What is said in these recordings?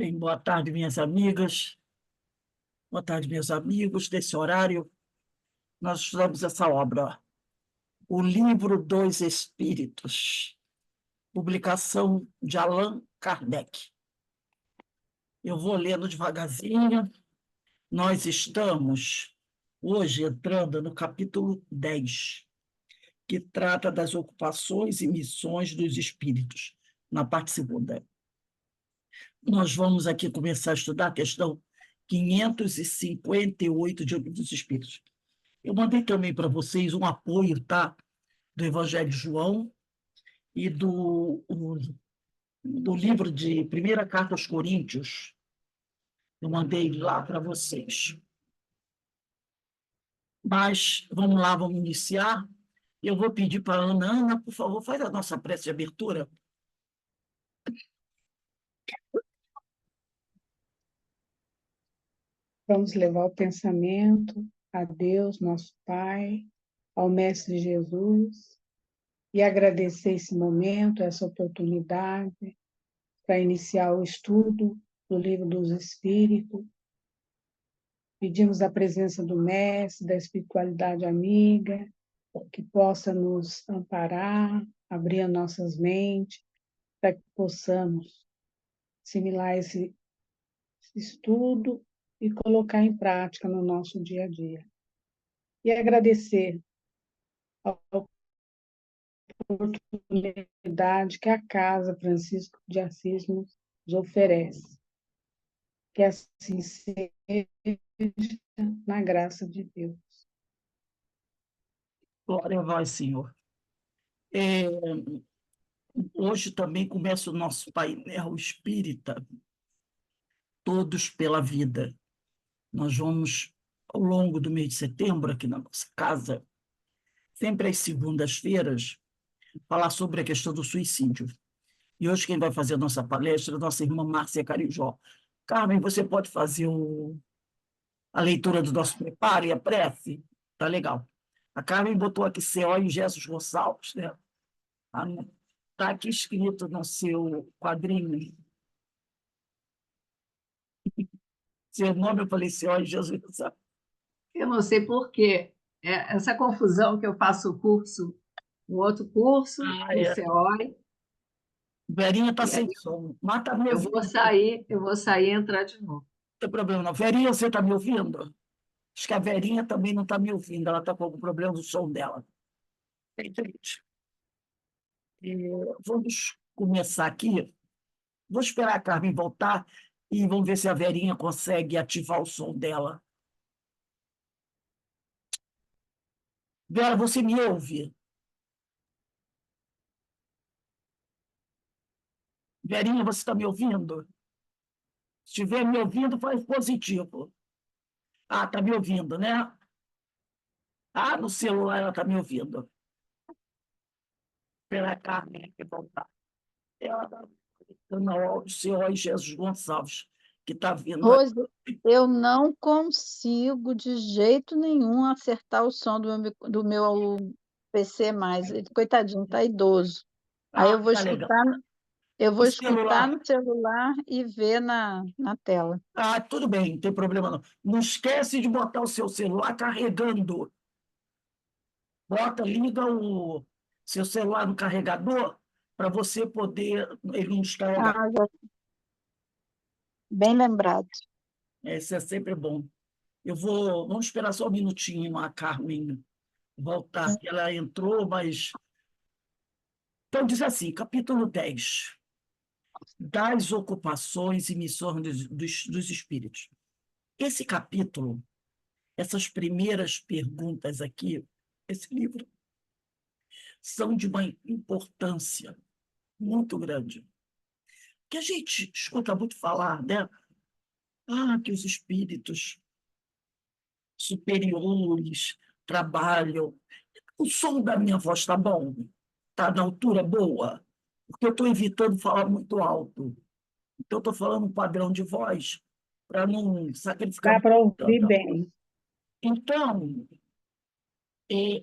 Bem, boa tarde, minhas amigas. Boa tarde, meus amigos. Nesse horário, nós estudamos essa obra, ó, O Livro dos Espíritos, publicação de Allan Kardec. Eu vou lendo devagarzinho. Nós estamos hoje entrando no capítulo 10, que trata das ocupações e missões dos espíritos, na parte segunda. Nós vamos aqui começar a estudar a questão 558 de O Livro dos Espíritos. Eu mandei também para vocês um apoio, tá? Do Evangelho de João e do livro de Primeira Carta aos Coríntios. Eu mandei lá para vocês. Mas vamos lá, vamos iniciar. Eu vou pedir para a Ana. Ana, por favor, faz a nossa prece de abertura. Vamos levar o pensamento a Deus, nosso Pai, ao Mestre Jesus, e agradecer esse momento, essa oportunidade, para iniciar o estudo do Livro dos Espíritos. Pedimos a presença do Mestre, da espiritualidade amiga, que possa nos amparar, abrir as nossas mentes, para que possamos assimilar esse estudo e colocar em prática no nosso dia a dia. E agradecer a oportunidade que a Casa Francisco de Assis nos oferece. Que assim seja, na graça de Deus. Glória a vós, Senhor. É, hoje também começa o nosso painel espírita, Todos pela Vida. Nós vamos, ao longo do mês de setembro, aqui na nossa casa, sempre às segundas-feiras, falar sobre a questão do suicídio. E hoje quem vai fazer a nossa palestra é a nossa irmã Márcia Carijó. Carmen, você pode fazer a leitura do nosso preparo e a prece? Tá legal. A Carmen botou aqui CO e Jesus Gonçalves, né? Está aqui escrito no seu quadrinho. Seu nome, eu falei CO e Jesus Gonçalves. Eu não sei por quê. Essa confusão que eu faço o curso, um outro curso, no CEOI, Verinha está e sem aí som. Mas tá me eu ouvindo? vou sair e entrar de novo. Não tem problema não. Verinha, você está me ouvindo? Acho que a Verinha também não está me ouvindo. Ela está com algum problema do som dela. Entendi. Vamos começar aqui. Vou esperar a Carmen voltar e vamos ver se a Verinha consegue ativar o som dela. Vera, você me ouve? Verinha, você está me ouvindo? Se estiver me ouvindo, faz positivo. Ah, está me ouvindo, né? Ah, no celular ela está me ouvindo. Esperar a Carmen voltar. Ela está no áudio, seu Jesus Gonçalves, que está vindo. Rose, eu não consigo de jeito nenhum acertar o som do meu PC mais. Coitadinho, tá idoso. Aí eu vou Tá legal. escutar, O celular. no celular e ver na tela. Ah, tudo bem, não tem problema não. Não esquece de botar o seu celular carregando. Liga o seu celular no carregador para você poder ele não descarregar. Bem lembrado. Isso é sempre bom. Vamos esperar só um minutinho a Carmen voltar. Ela entrou, mas... Então, diz assim, capítulo 10, das ocupações e missões dos espíritos. Esse capítulo, essas primeiras perguntas aqui, esse livro, são de uma importância muito grande. Que a gente escuta muito falar, né? Que os espíritos superiores trabalham. O som da minha voz está bom? Está na altura boa? Porque eu estou evitando falar muito alto. Então, estou falando um padrão de voz para não sacrificar. Dá para ouvir bem. Então,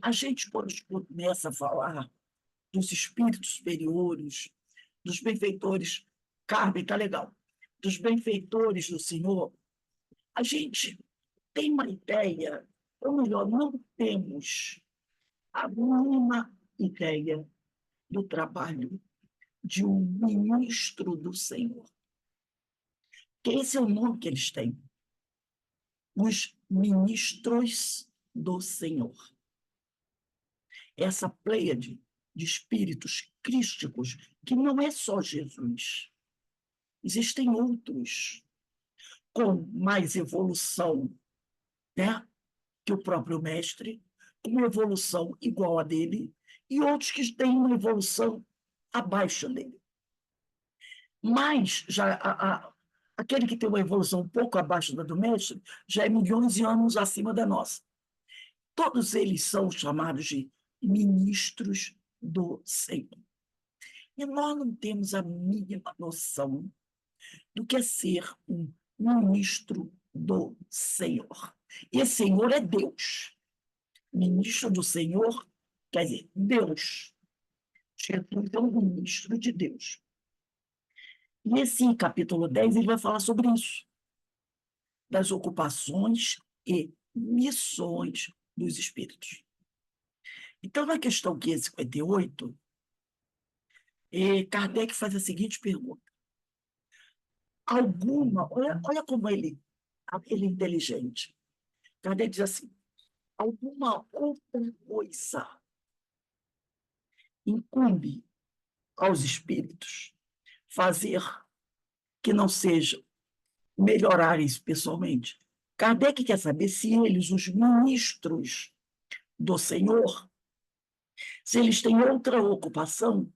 a gente, quando começa a falar dos espíritos superiores, dos benfeitores, Carmen, está legal. dos benfeitores do Senhor, a gente tem uma ideia, ou melhor, não temos a mínima ideia do trabalho de um ministro do Senhor. Que esse é o nome que eles têm. Os ministros do Senhor. Essa pleiade de espíritos crísticos, que não é só Jesus. Existem outros com mais evolução, né, que o próprio mestre, com uma evolução igual a dele, e outros que têm uma evolução abaixo dele. Mas já aquele que tem uma evolução um pouco abaixo da do mestre já é milhões de anos acima da nossa. Todos eles são chamados de ministros do Senhor. E nós não temos a mínima noção do que é ser um ministro do Senhor. E esse Senhor é Deus. Ministro do Senhor quer dizer Deus. Jesus é um ministro de Deus. E esse capítulo 10 ele vai falar sobre isso, das ocupações e missões dos espíritos. Então, na questão 558, Kardec faz a seguinte pergunta. Olha como ele é inteligente. Kardec diz assim, alguma outra coisa incumbe aos espíritos fazer que não seja melhorarem-se pessoalmente? Kardec quer saber se eles, os ministros do Senhor, se eles têm outra ocupação,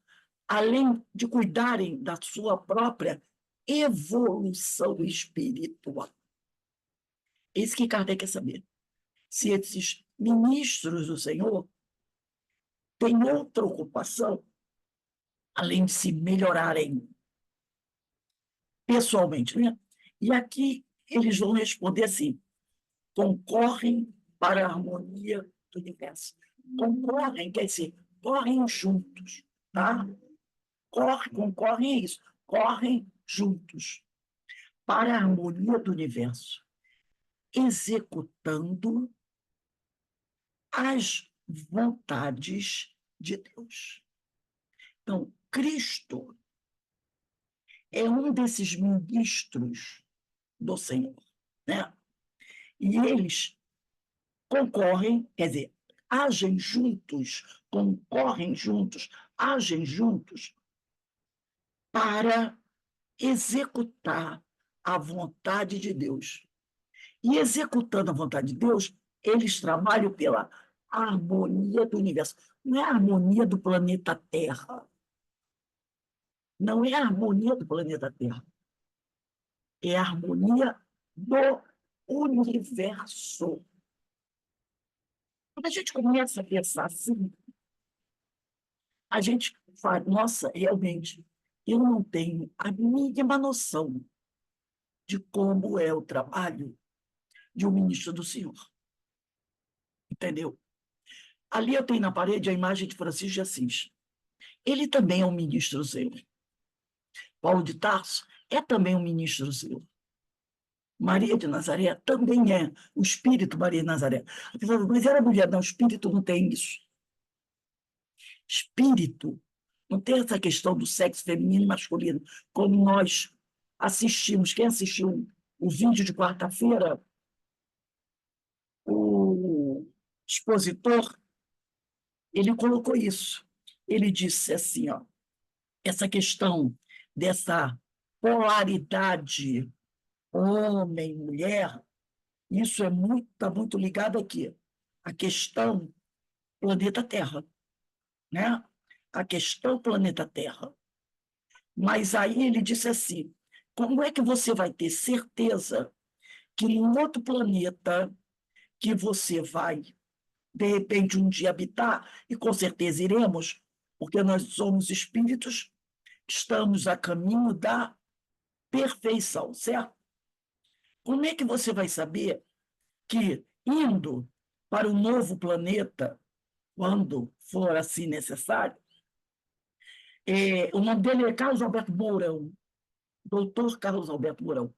além de cuidarem da sua própria evolução espiritual. Isso que Kardec quer saber. Se esses ministros do Senhor têm outra ocupação, além de se melhorarem pessoalmente, né? E aqui eles vão responder assim, concorrem para a harmonia do universo. Concorrem, quer dizer, correm juntos, tá? Concorrem é isso, correm juntos para a harmonia do universo, executando as vontades de Deus. Então, Cristo é um desses ministros do Senhor, né? E eles concorrem, quer dizer, agem juntos, concorrem juntos, agem juntos para executar a vontade de Deus. E executando a vontade de Deus, eles trabalham pela harmonia do universo. Não é a harmonia do planeta Terra. Não é a harmonia do planeta Terra. É a harmonia do universo. Quando a gente começa a pensar assim, a gente fala, nossa, realmente, eu não tenho a mínima noção de como é o trabalho de um ministro do Senhor. Entendeu? Ali eu tenho na parede a imagem de Francisco de Assis. Ele também é um ministro do Senhor. Paulo de Tarso é também um ministro do Senhor. Maria de Nazaré também é o espírito Maria de Nazaré. Mas era mulher, não, o espírito não tem isso. Espírito não tem essa questão do sexo feminino e masculino, como nós assistimos. Quem assistiu o vídeo de quarta-feira, o expositor, ele colocou isso. Ele disse assim, ó, essa questão dessa polaridade homem-mulher, isso está muito ligado aqui. A questão planeta Terra, né? A questão planeta Terra. Mas aí ele disse assim, como é que você vai ter certeza que em outro planeta que você vai, de repente, um dia habitar, e com certeza iremos, porque nós somos espíritos, estamos a caminho da perfeição, certo? Como é que você vai saber que, indo para um novo planeta, quando for assim necessário, o nome dele é Carlos Alberto Mourão, doutor Carlos Alberto Mourão,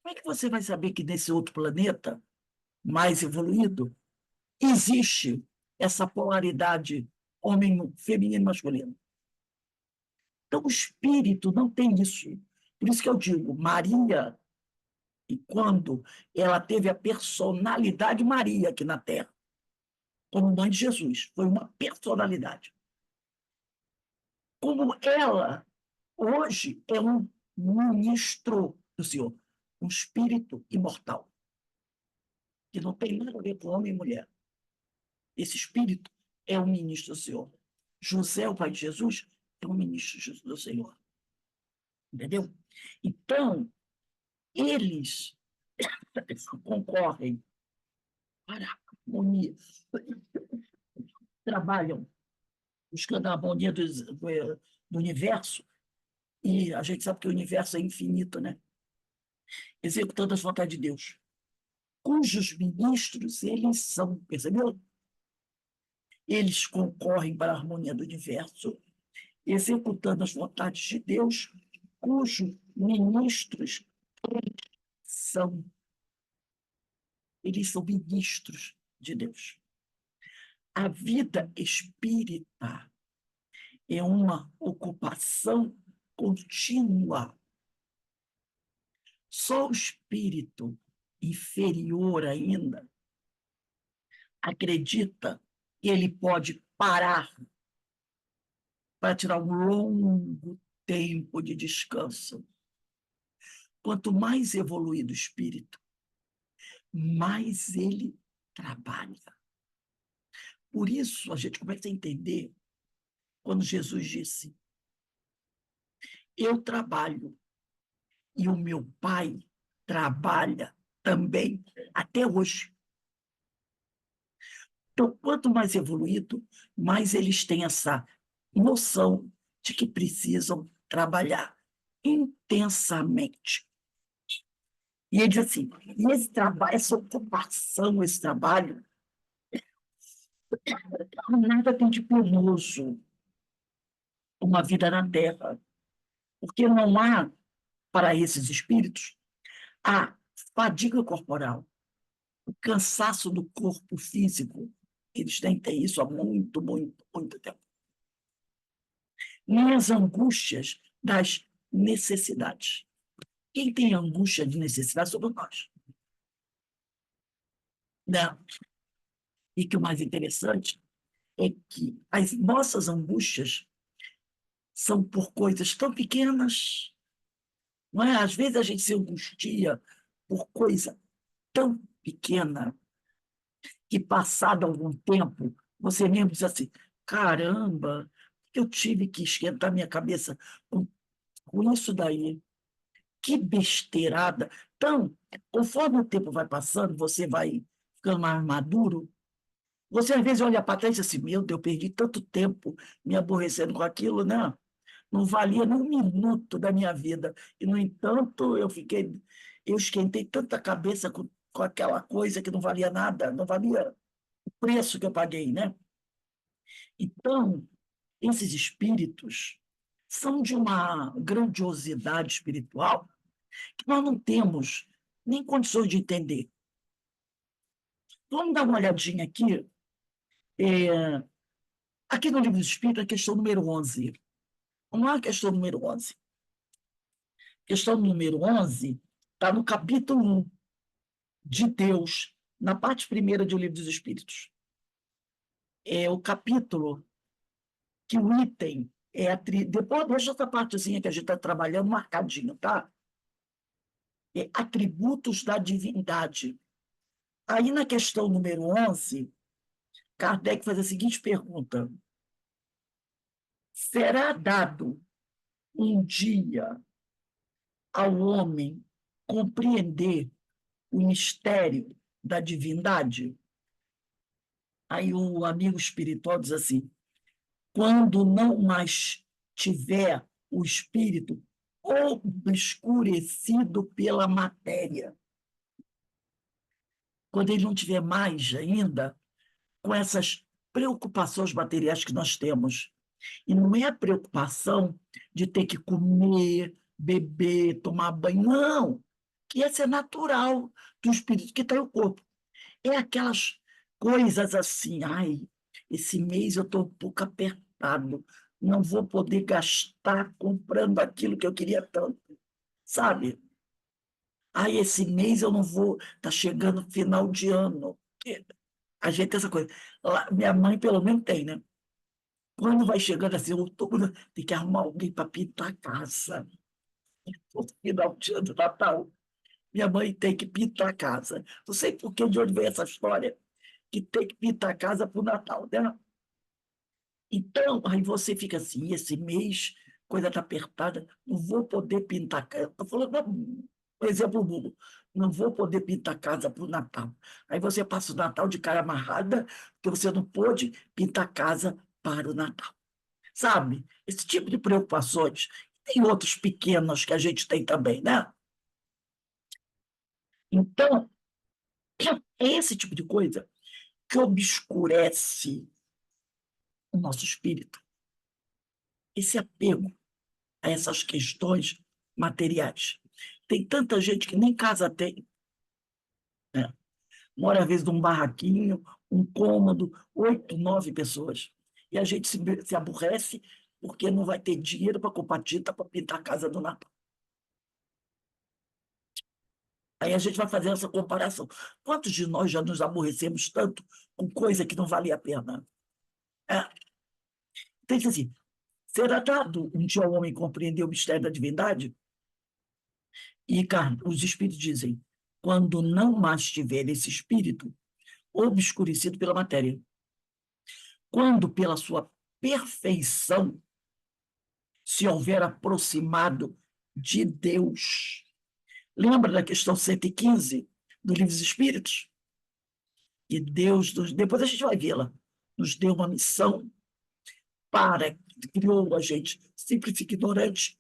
como é que você vai saber que nesse outro planeta, mais evoluído, existe essa polaridade homem, feminino e masculino? Então, o espírito não tem isso. Por isso que eu digo, Maria, e quando ela teve a personalidade Maria aqui na Terra, como mãe de Jesus, foi uma personalidade. Como ela, hoje, é um ministro do Senhor, um espírito imortal, que não tem nada a ver com homem e mulher. Esse espírito é um ministro do Senhor. José, o pai de Jesus, é um ministro do Senhor. Entendeu? Então, eles concorrem para a harmonia, trabalham buscando a harmonia do universo, e a gente sabe que o universo é infinito, né? Executando as vontades de Deus, cujos ministros eles são, percebeu? Eles concorrem para a harmonia do universo, executando as vontades de Deus, cujos ministros são, eles são ministros de Deus. A vida espírita é uma ocupação contínua. Só o espírito inferior ainda acredita que ele pode parar para tirar um longo tempo de descanso. Quanto mais evoluído o espírito, mais ele trabalha. Por isso, a gente começa a entender quando Jesus disse: eu trabalho e o meu Pai trabalha também até hoje. Então, quanto mais evoluído, mais eles têm essa noção de que precisam trabalhar intensamente. E ele diz assim, e esse trabalho, essa ocupação, esse trabalho, nada tem de penoso uma vida na Terra, porque não há, para esses espíritos, a fadiga corporal, o cansaço do corpo físico. Eles têm isso há muito, muito, muito tempo. Nem as angústias das necessidades. Quem tem angústia de necessidade somos nós. Né? E que o mais interessante é que as nossas angústias são por coisas tão pequenas, não é? Às vezes a gente se angustia por coisa tão pequena que, passado algum tempo, você mesmo diz assim, caramba, eu tive que esquentar minha cabeça com isso daí. Que besteirada. Então, conforme o tempo vai passando, você vai ficando mais maduro, você às vezes olha para trás e diz assim, meu Deus, eu perdi tanto tempo me aborrecendo com aquilo, né? Não valia nem um minuto da minha vida. E, no entanto, eu esquentei tanta cabeça com aquela coisa que não valia nada, não valia o preço que eu paguei, né? Então, esses espíritos são de uma grandiosidade espiritual que nós não temos nem condições de entender. Vamos dar uma olhadinha aqui. Aqui no Livro dos Espíritos, a questão número 11. Vamos lá, a questão número 11. Questão número 11 está no capítulo 1 de Deus, na parte primeira do Livro dos Espíritos. É o capítulo que o item é... Depois deixa essa partezinha que a gente está trabalhando marcadinho, tá? É atributos da divindade. Aí, na questão número 11, Kardec faz a seguinte pergunta: será dado um dia ao homem compreender o mistério da divindade? Aí o amigo espiritual diz assim, quando não mais tiver o espírito obscurecido pela matéria, quando ele não tiver mais ainda com essas preocupações materiais que nós temos. E não é a preocupação de ter que comer, beber, tomar banho. Não, que esse é natural do espírito que está em o corpo. É aquelas coisas assim, ai, esse mês eu estou um pouco apertado, não vou poder gastar comprando aquilo que eu queria tanto, sabe? Ai, esse mês eu não vou, tá chegando final de ano. A gente tem essa coisa. Minha mãe, pelo menos, tem, né? Quando vai chegando assim, outubro, tem que arrumar alguém para pintar a casa. No final de ano, Natal, minha mãe tem que pintar a casa. Não sei por que, de onde vem essa história, que tem que pintar a casa para o Natal, né? Então, aí você fica assim, esse mês, coisa está apertada, não vou poder pintar a casa. Estou falando, por exemplo, bobo, não vou poder pintar a casa para o Natal. Aí você passa o Natal de cara amarrada, porque você não pôde pintar a casa para o Natal. Sabe? Esse tipo de preocupações. Tem outros pequenos que a gente tem também, né? Então, é esse tipo de coisa que obscurece o nosso espírito. Esse apego a essas questões materiais. Tem tanta gente que nem casa tem, né? Mora, às vezes, num barraquinho, um cômodo, 8, 9 pessoas. E a gente se aborrece porque não vai ter dinheiro para comprar tinta para pintar a casa do Natal. Aí a gente vai fazer essa comparação. Quantos de nós já nos aborrecemos tanto com coisa que não valia a pena? É. Então, assim, será dado um dia ao homem compreender o mistério da divindade? E, os espíritos dizem, quando não mais tiver esse espírito obscurecido pela matéria, quando pela sua perfeição se houver aproximado de Deus. Lembra da questão 115 do Livro dos Espíritos? E Deus, depois a gente vai vê-la, nos deu uma missão para, criou a gente, sempre fica ignorante,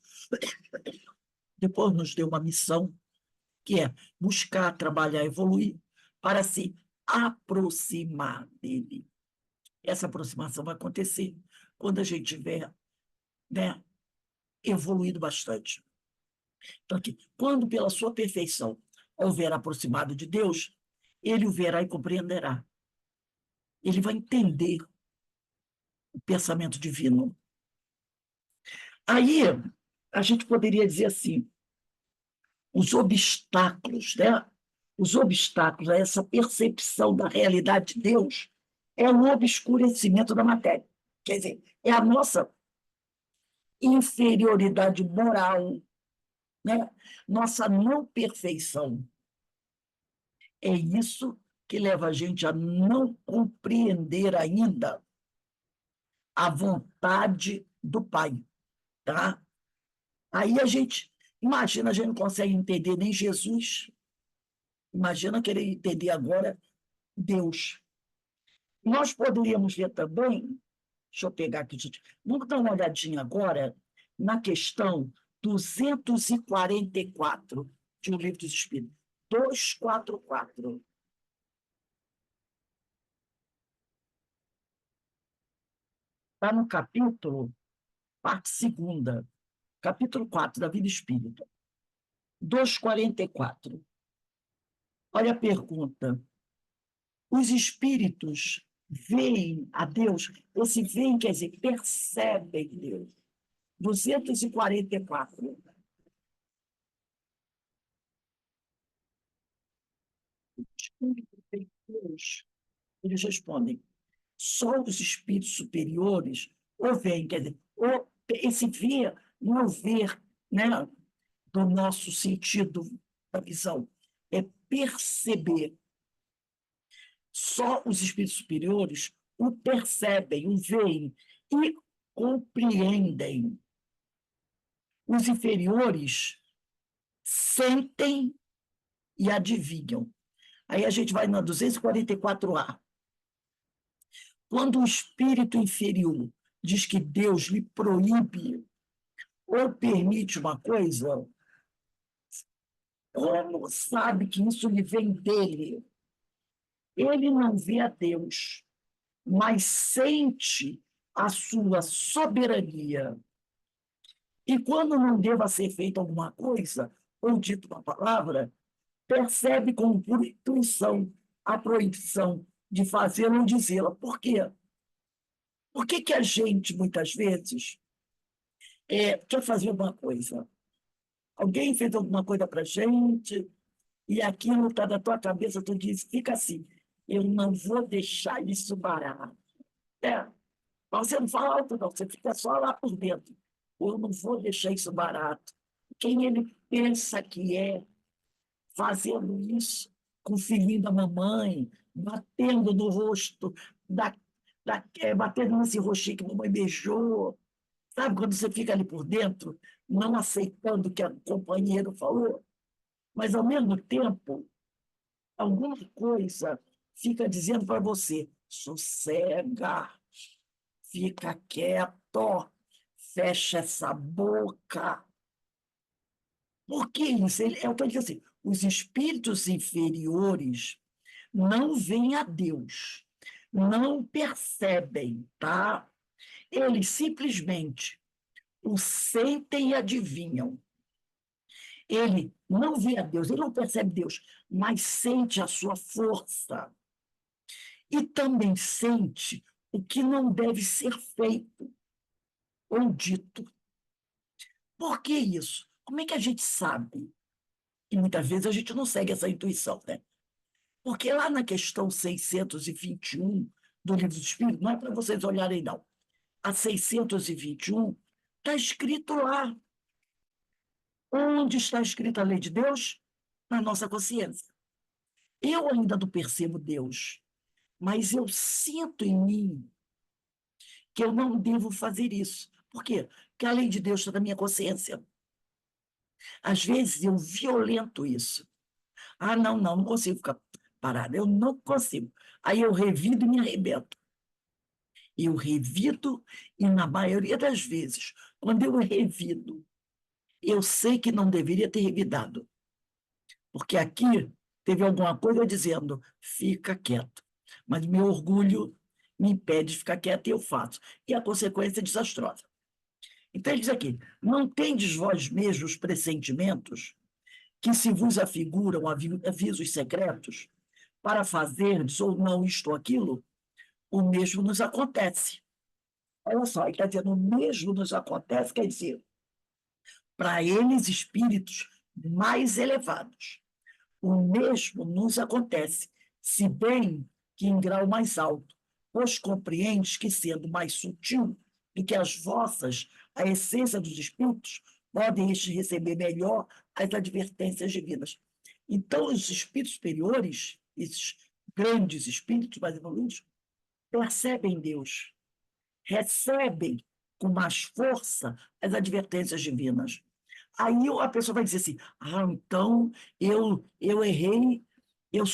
depois nos deu uma missão, que é buscar, trabalhar, evoluir, para se aproximar dele. Essa aproximação vai acontecer quando a gente tiver, né, evoluído bastante. Então, aqui, quando pela sua perfeição houver aproximado de Deus, ele o verá e compreenderá. Ele vai entender o pensamento divino. Aí, a gente poderia dizer assim, os obstáculos, né? Os obstáculos a essa percepção da realidade de Deus é o obscurecimento da matéria. Quer dizer, é a nossa inferioridade moral, né? Nossa não perfeição. É isso que leva a gente a não compreender ainda a vontade do Pai, tá? Aí a gente, imagina, a gente não consegue entender nem Jesus, imagina querer entender agora Deus. Nós poderíamos ver também, deixa eu pegar aqui, gente, vamos dar uma olhadinha agora na questão 244 de O Livro dos Espíritos. 244. Está no capítulo, parte segunda, capítulo 4 da Vida Espírita. 244. Olha a pergunta. Os espíritos veem a Deus, esse veem quer dizer percebem Deus. 244. Os espíritos veem Deus. Eles respondem, só os espíritos superiores o veem, quer dizer, esse ver não é o ver, né, do nosso sentido da visão, é perceber. Só os espíritos superiores o percebem, o veem e compreendem. Os inferiores sentem e adivinham. Aí a gente vai na 244A. Quando o espírito inferior diz que Deus lhe proíbe ou permite uma coisa, como sabe que isso lhe vem dele? Ele não vê a Deus, mas sente a sua soberania. E quando não deva ser feita alguma coisa, ou dito uma palavra, percebe como por intuição a proibição de fazê-la ou dizê-la. Por quê? Por que que a gente, muitas vezes, quer fazer uma coisa? Alguém fez alguma coisa para a gente e aquilo está na tua cabeça, tu diz, fica assim, eu não vou deixar isso barato. Mas você não fala alto, não, você fica só lá por dentro. Eu não vou deixar isso barato. Quem ele pensa que é, fazendo isso com o filhinho da mamãe, batendo no rosto, batendo nesse rostinho que a mamãe beijou. Sabe quando você fica ali por dentro, não aceitando o que o companheiro falou, mas, ao mesmo tempo, alguma coisa fica dizendo para você, sossega, fica quieto, fecha essa boca. Por que isso? É o que eu digo assim, os espíritos inferiores não veem a Deus, não percebem, tá? Eles simplesmente o sentem e adivinham. Ele não vê a Deus, ele não percebe Deus, mas sente a sua força. E também sente o que não deve ser feito ou dito. Por que isso? Como é que a gente sabe? E muitas vezes a gente não segue essa intuição, né? Porque lá na questão 621 do Livro dos Espíritos, não é para vocês olharem, não. A 621 está escrito lá. Onde está escrita a lei de Deus? Na nossa consciência. Eu ainda não percebo Deus, mas eu sinto em mim que eu não devo fazer isso. Por quê? Porque a lei de Deus está na minha consciência. Às vezes eu violento isso. Ah, não consigo ficar parada, eu não consigo. Aí eu revido e me arrebento. Eu revido e, na maioria das vezes, quando eu revido, eu sei que não deveria ter revidado. Porque aqui teve alguma coisa dizendo, fica quieto. Mas meu orgulho me impede de ficar quieto e eu faço. E a consequência é desastrosa. Então ele diz aqui, não tendes vós mesmos pressentimentos que se vos afiguram avisos secretos para fazerdes ou não isto ou aquilo? O mesmo nos acontece. Olha só, ele está dizendo, o mesmo nos acontece, quer dizer, para eles espíritos mais elevados. O mesmo nos acontece, se bem que em grau mais alto, pois compreendes que, sendo mais sutil do que as vossas, a essência dos espíritos, podem estes receber melhor as advertências divinas. Então, os espíritos superiores, esses grandes espíritos mais evoluídos, percebem Deus, recebem com mais força as advertências divinas. Aí a pessoa vai dizer assim, então eu errei, eu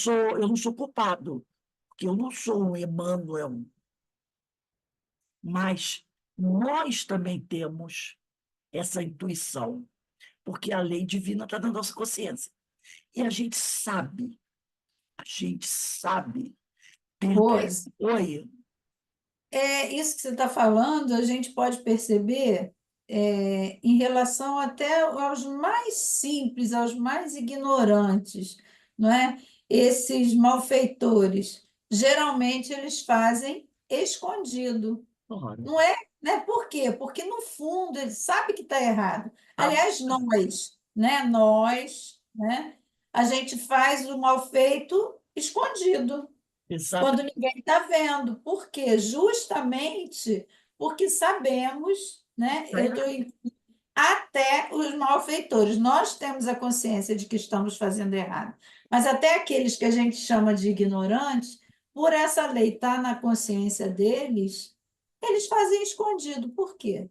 não sou culpado, porque eu não sou um Emmanuel. Mas nós também temos essa intuição, porque a lei divina está na nossa consciência. E a gente sabe, Rose, oi, isso que você está falando, a gente pode perceber em relação até aos mais simples, aos mais ignorantes, não é? Esses malfeitores, geralmente eles fazem escondido. ora, Não é, né? Por quê? Porque no fundo ele sabe que está errado. tá, Aliás, nós, né? A gente faz o mal feito escondido, exato, quando ninguém está vendo. Por quê? Justamente porque sabemos, né? tá errado. Até os malfeitores, nós temos a consciência de que estamos fazendo errado, mas até aqueles que a gente chama de ignorantes, por essa lei estar na consciência deles, eles fazem escondido. Por quê?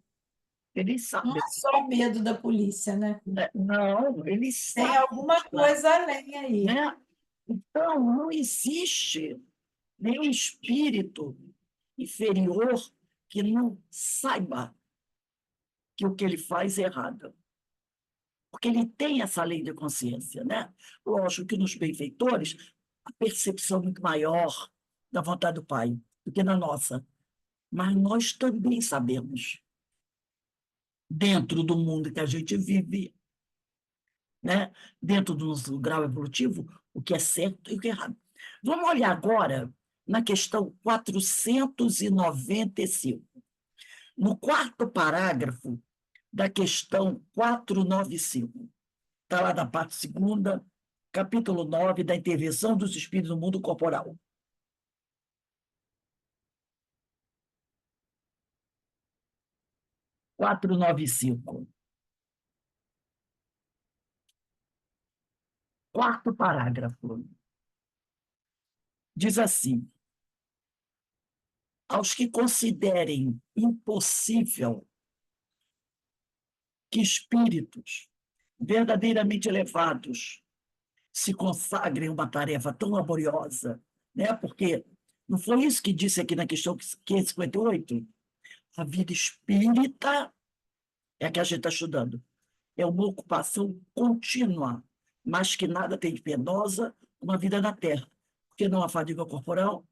Eles Não sabem, é só medo da polícia, né? né? Não, eles Tem sabem, alguma coisa além aí. né? Então, não existe nenhum espírito inferior que não saiba que o que ele faz é errado. Porque ele tem essa lei de consciência, né? Lógico que nos benfeitores, a percepção é muito maior da vontade do Pai do que na nossa. Mas nós também sabemos. dentro do mundo que a gente vive, né? Dentro do nosso grau evolutivo, o que é certo e o que é errado. Vamos olhar agora na questão 495. No quarto parágrafo da questão 495. Está lá na parte segunda, capítulo 9, da intervenção dos espíritos no mundo corporal. Quatrocentos e noventa e cinco. Quarto parágrafo. Diz assim: aos que considerem impossível que espíritos verdadeiramente elevados se consagrem a uma tarefa tão laboriosa, né? Porque não foi isso que disse aqui na questão 558? A vida espírita é a que a gente está estudando. É uma ocupação contínua, mas que nada tem de penosa uma vida na Terra, porque não há fadiga corporal,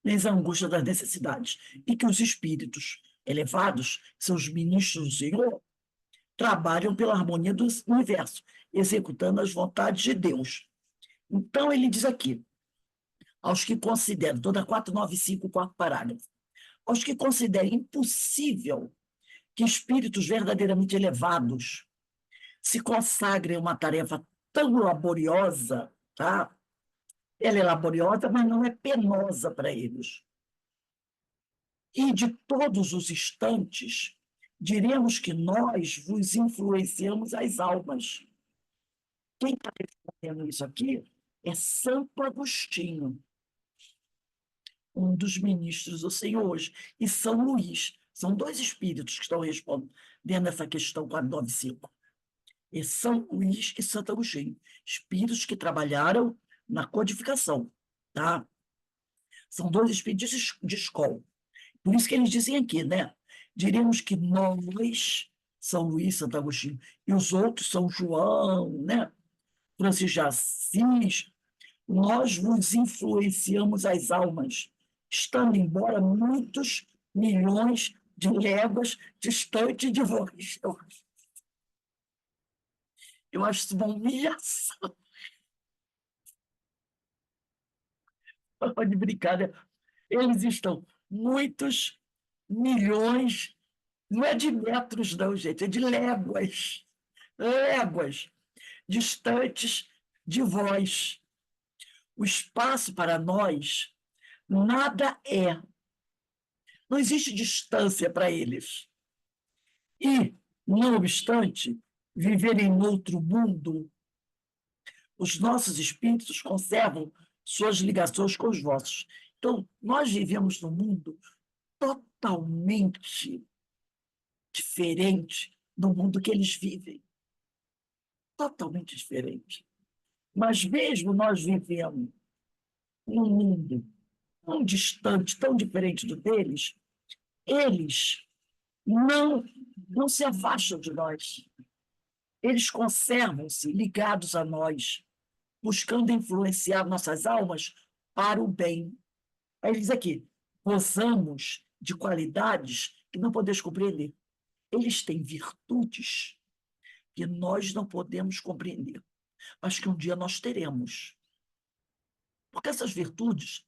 nem a angústia das necessidades, e que os espíritos elevados, que são os ministros do Senhor, trabalham pela harmonia do universo, executando as vontades de Deus. Então, ele diz aqui, aos que consideram, toda 495, quarto parágrafo, aos que considerem impossível que espíritos verdadeiramente elevados se consagrem a uma tarefa tão laboriosa, tá? Ela é laboriosa, mas não é penosa para eles. E de todos os instantes, diremos que nós vos influenciamos as almas. Quem está respondendo isso aqui é Santo Agostinho, um dos ministros do Senhor hoje, e São Luís. São dois espíritos que estão respondendo essa questão 495. É São Luís e Santo Agostinho, espíritos que trabalharam na codificação, tá? São dois espíritos de escola. Por isso que eles dizem aqui, né? Diremos que nós, São Luís, Santo Agostinho, e os outros, São João, né? Francisco de Assis, nós vos influenciamos as almas, estando embora muitos milhões de léguas distante de vós. Eu acho isso uma humilhação. Pode brincar, né? Eles estão muitos milhões, não é de metros, não, gente, é de léguas, léguas distantes de vós. O espaço para nós nada é. Não existe distância para eles. E, não obstante, viver em outro mundo, os nossos espíritos conservam suas ligações com os vossos. Então, nós vivemos num mundo totalmente diferente do mundo que eles vivem. Totalmente diferente. Mas mesmo nós vivendo num mundo tão distante, tão diferente do deles, eles não se afastam de nós. Eles conservam-se ligados a nós, buscando influenciar nossas almas para o bem. Aí ele diz aqui, gozamos de qualidades que não podemos compreender. Eles têm virtudes que nós não podemos compreender, mas que um dia nós teremos. Porque essas virtudes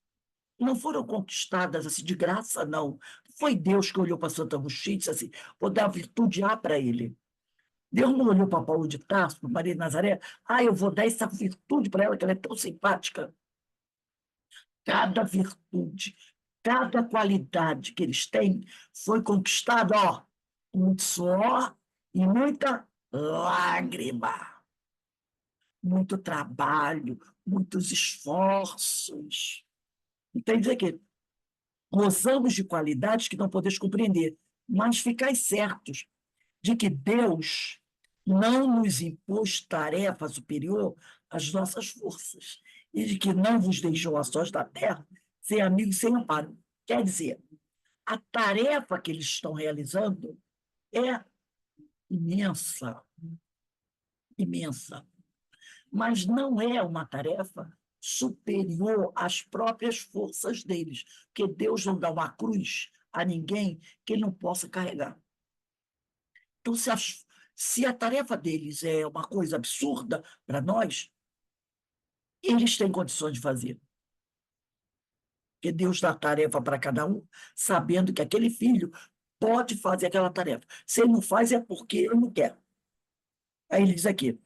não foram conquistadas assim de graça, não. Foi Deus que olhou para Santo Agostinho e disse assim, vou dar a virtude A para ele. Deus não olhou para Paulo de Tarso, para Maria de Nazaré, eu vou dar essa virtude para ela, que ela é tão simpática. Cada virtude, cada qualidade que eles têm foi conquistada, com muito suor e muita lágrima, muito trabalho, muitos esforços. Entende aqui? Gozamos de qualidades que não podemos compreender, mas ficais certos de que Deus não nos impôs tarefa superior às nossas forças e de que não vos deixou a sós da terra sem amigos, sem amparo. Quer dizer, a tarefa que eles estão realizando é imensa, imensa, mas não é uma tarefa superior às próprias forças deles, porque Deus não dá uma cruz a ninguém que ele não possa carregar. Então, se a tarefa deles é uma coisa absurda para nós, eles têm condições de fazer. Porque Deus dá tarefa para cada um, sabendo que aquele filho pode fazer aquela tarefa. Se ele não faz, é porque ele não quer. Aí ele diz aqui.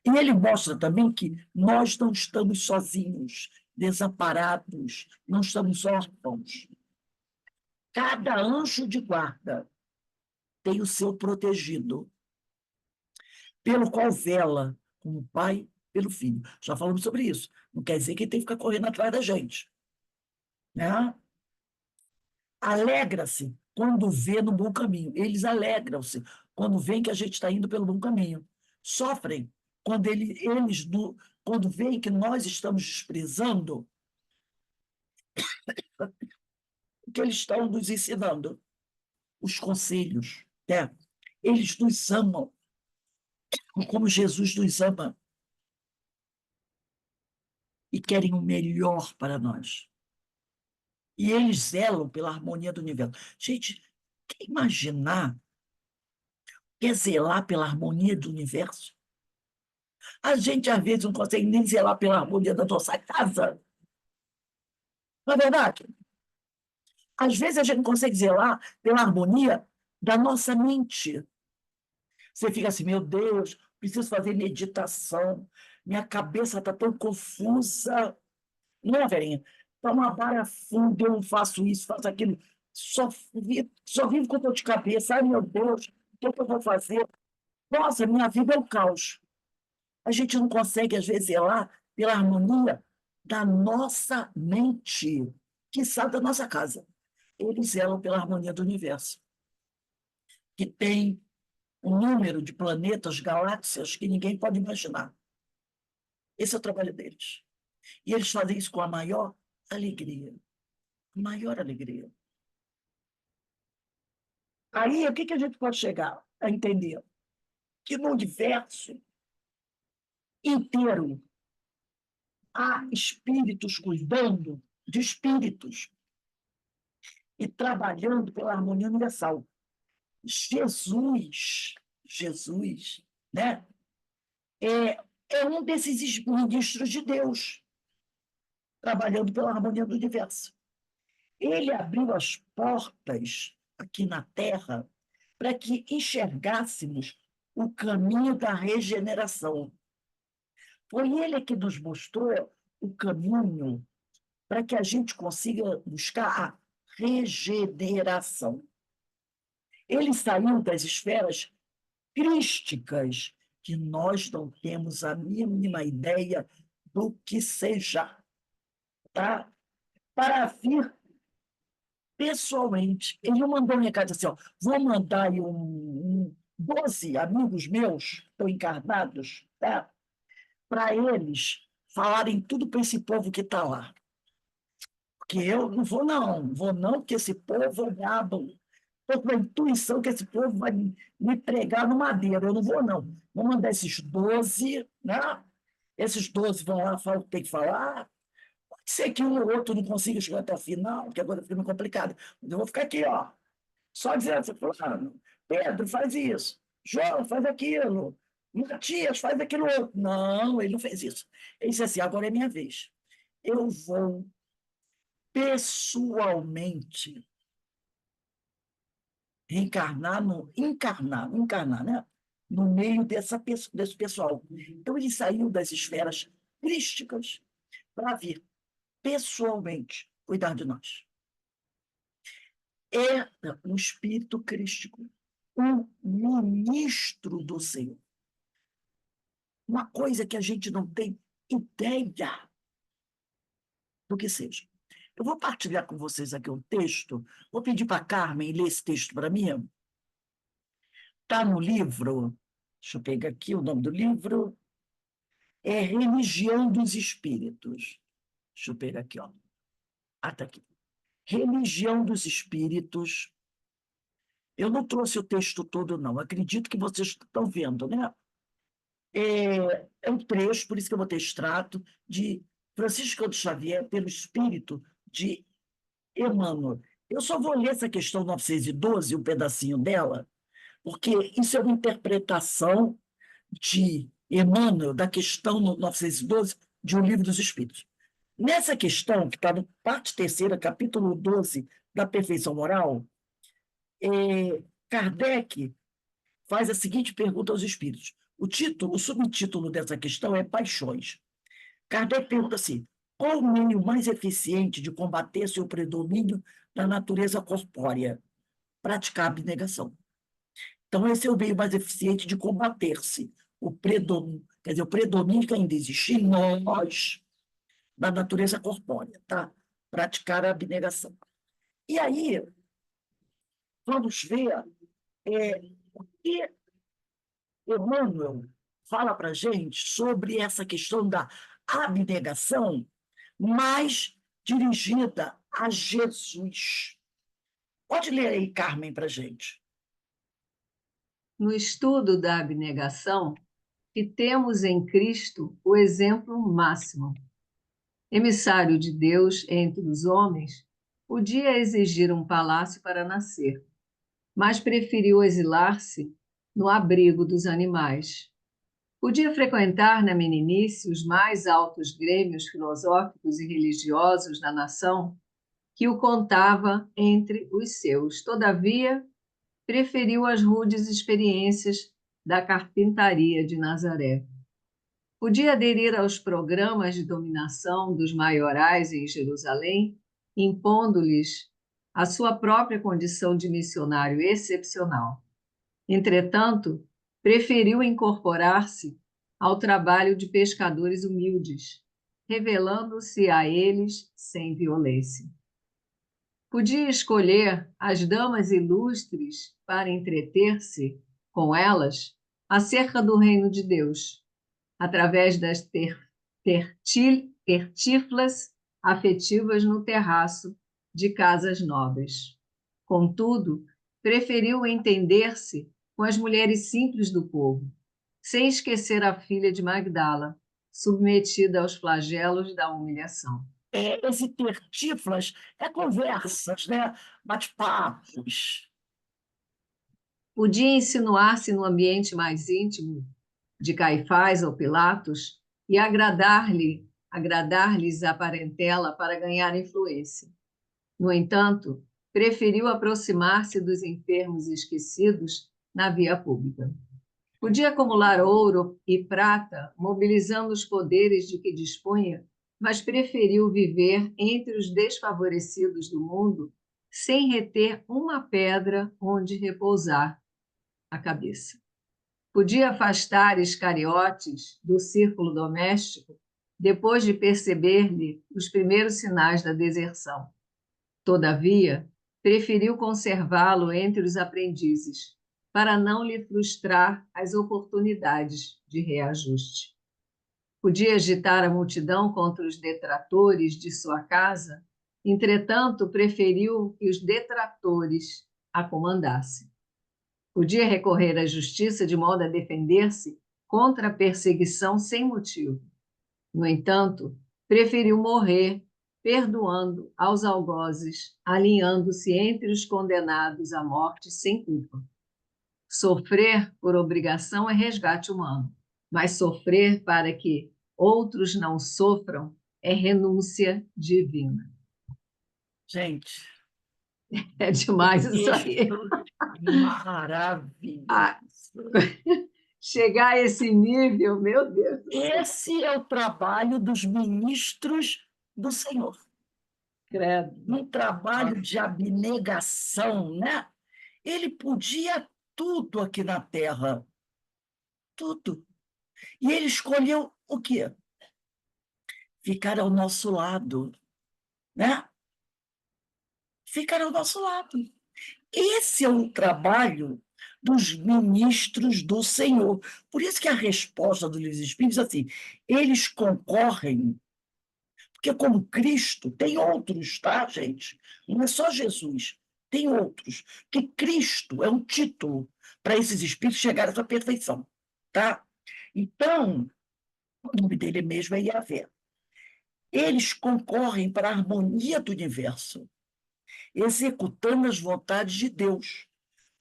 E ele mostra também que nós não estamos sozinhos, desamparados, não estamos órfãos. Cada anjo de guarda tem o seu protegido, pelo qual vela, como pai pelo filho. Já falamos sobre isso. Não quer dizer que ele tem que ficar correndo atrás da gente. Né? Alegra-se quando vê no bom caminho. Eles alegram-se quando veem que a gente está indo pelo bom caminho. Sofrem quando quando veem que nós estamos desprezando o que eles estão nos ensinando, os conselhos. Né? Eles nos amam como Jesus nos ama e querem o melhor para nós. E eles zelam pela harmonia do universo. Gente, quer imaginar, quer zelar pela harmonia do universo? A gente, às vezes, não consegue nem zelar pela harmonia da nossa casa. Não é verdade? Às vezes, a gente não consegue zelar pela harmonia da nossa mente. Você fica assim, meu Deus, preciso fazer meditação, minha cabeça está tão confusa. Não, Verinha, está uma vara funda, eu faço isso, faço aquilo. Só vivo com dor de cabeça. Ai, meu Deus, o que eu vou fazer? Nossa, minha vida é um caos. A gente não consegue, às vezes, zelar pela harmonia da nossa mente, que sai da nossa casa. Eles zelam pela harmonia do universo, que tem um número de planetas, galáxias, que ninguém pode imaginar. Esse é o trabalho deles. E eles fazem isso com a maior alegria. Maior alegria. Aí, o que a gente pode chegar a entender? Que no universo inteiro há espíritos cuidando de espíritos e trabalhando pela harmonia universal. Jesus, né, é um desses ministros de Deus, trabalhando pela harmonia do universo. Ele abriu as portas aqui na Terra para que enxergássemos o caminho da regeneração. Foi ele que nos mostrou o caminho para que a gente consiga buscar a regeneração. Ele saiu das esferas crísticas, que nós não temos a mínima ideia do que seja, tá? Para vir pessoalmente. Ele mandou um recado assim, ó, vou mandar aí 12 amigos meus, que estão encarnados, tá? Para eles falarem tudo para esse povo que está lá. Porque eu não vou não, porque esse povo é brabo. Estou com a intuição que esse povo vai me pregar no madeiro. Eu não vou, não. Vou mandar esses 12, né? Esses 12 vão lá, falam o que tem que falar. Pode ser que um ou outro não consiga chegar até o final, porque agora fica meio complicado. Mas eu vou ficar aqui, ó, só dizendo, fulano, Pedro, faz isso. João, faz aquilo. Matias, faz aquilo outro. Não, ele não fez isso. Ele disse assim, agora é minha vez. Eu vou pessoalmente encarnar, né? No meio desse pessoal. Então, ele saiu das esferas crísticas para vir pessoalmente cuidar de nós. É um espírito crístico, um ministro do Senhor. Uma coisa que a gente não tem ideia do que seja. Eu vou partilhar com vocês aqui um texto, vou pedir para a Carmen ler esse texto para mim. Está no livro, deixa eu pegar aqui o nome do livro, é Religião dos Espíritos. Deixa eu pegar aqui, ó. Ah, está aqui. Religião dos Espíritos. Eu não trouxe o texto todo, não. Acredito que vocês estão vendo, né? É um trecho, por isso que eu vou ter extrato, de Francisco de Xavier, pelo espírito de Emmanuel. Eu só vou ler essa questão 912, um pedacinho dela, porque isso é uma interpretação de Emmanuel, da questão 912 de O Livro dos Espíritos. Nessa questão, que está no parte 3ª, capítulo 12, da perfeição moral, Kardec faz a seguinte pergunta aos espíritos. O subtítulo dessa questão é Paixões. Kardec pergunta assim: qual o meio mais eficiente de combater-se o predomínio da natureza corpórea? Praticar a abnegação. Então, esse é o meio mais eficiente de combater-se o predomínio, quer dizer, o predomínio que ainda existe em nós, da natureza corpórea, tá? Praticar a abnegação. E aí, vamos ver o que Emmanuel fala para a gente sobre essa questão da abnegação, mais dirigida a Jesus. Pode ler aí, Carmen, para a gente. No estudo da abnegação, que temos em Cristo o exemplo máximo. Emissário de Deus entre os homens, podia exigir um palácio para nascer, mas preferiu exilar-se no abrigo dos animais. Podia frequentar na meninice os mais altos grêmios filosóficos e religiosos da nação, que o contava entre os seus. Todavia, preferiu as rudes experiências da carpintaria de Nazaré. Podia aderir aos programas de dominação dos maiorais em Jerusalém, impondo-lhes a sua própria condição de missionário excepcional. Entretanto, preferiu incorporar-se ao trabalho de pescadores humildes, revelando-se a eles sem violência. Podia escolher as damas ilustres para entreter-se com elas acerca do reino de Deus, através das tertíflas afetivas no terraço de casas nobres. Contudo, preferiu entender-se com as mulheres simples do povo, sem esquecer a filha de Magdala, submetida aos flagelos da humilhação. Esse tertíflas conversas, né? Bate-papos. Podia insinuar-se no ambiente mais íntimo de Caifás ou Pilatos e agradar-lhes a parentela para ganhar influência. No entanto, preferiu aproximar-se dos enfermos esquecidos na via pública. Podia acumular ouro e prata, mobilizando os poderes de que dispunha, mas preferiu viver entre os desfavorecidos do mundo sem reter uma pedra onde repousar a cabeça. Podia afastar Iscariotes do círculo doméstico depois de perceber-lhe os primeiros sinais da deserção. Todavia, preferiu conservá-lo entre os aprendizes, para não lhe frustrar as oportunidades de reajuste. Podia agitar a multidão contra os detratores de sua casa, entretanto, preferiu que os detratores a comandassem. Podia recorrer à justiça de modo a defender-se contra a perseguição sem motivo. No entanto, preferiu morrer perdoando aos algozes, alinhando-se entre os condenados à morte sem culpa. Sofrer por obrigação é resgate humano, mas sofrer para que outros não sofram é renúncia divina. Gente, é demais isso aí. Maravilhoso. Chegar a esse nível, meu Deus do céu. Esse é o trabalho dos ministros do Senhor. Credo. Um trabalho de abnegação, né? Ele podia tudo aqui na Terra. Tudo. E ele escolheu o quê? Ficar ao nosso lado, né? Ficar ao nosso lado. Esse é o trabalho dos ministros do Senhor. Por isso que a resposta do Livro dos Espíritos é assim, eles concorrem, porque como Cristo, tem outros, tá, gente? Não é só Jesus, tem outros. Que Cristo é um título para esses espíritos chegarem à sua perfeição, tá? Então, o nome dele mesmo é Yahvé. Eles concorrem para a harmonia do universo, executando as vontades de Deus,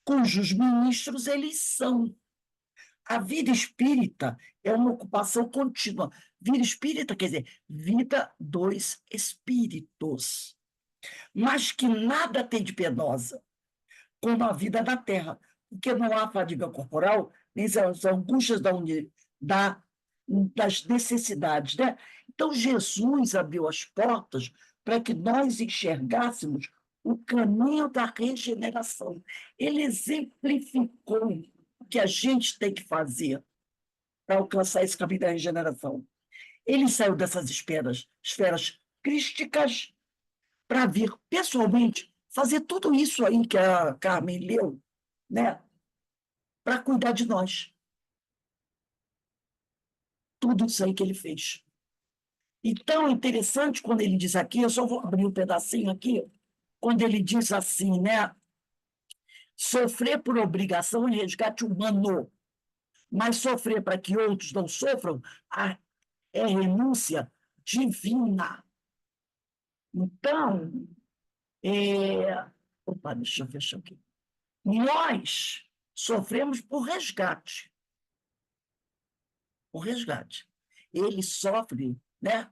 cujos ministros eles são. A vida espírita é uma ocupação contínua. Vida espírita quer dizer vida dos espíritos, mas que nada tem de penosa como a vida da Terra, porque não há fadiga corporal, nem as angústias das necessidades, né? Então, Jesus abriu as portas para que nós enxergássemos o caminho da regeneração. Ele exemplificou o que a gente tem que fazer para alcançar esse caminho da regeneração. Ele saiu dessas esferas crísticas para vir pessoalmente fazer tudo isso aí que a Carmen leu, né? Para cuidar de nós. Tudo isso aí que ele fez. Então, é interessante quando ele diz aqui, eu só vou abrir um pedacinho aqui, quando ele diz assim, né? Sofrer por obrigação é resgate humano, mas sofrer para que outros não sofram é renúncia divina. Então, opa, deixa eu fechar aqui. Nós sofremos por resgate. Por resgate. Ele sofre, né,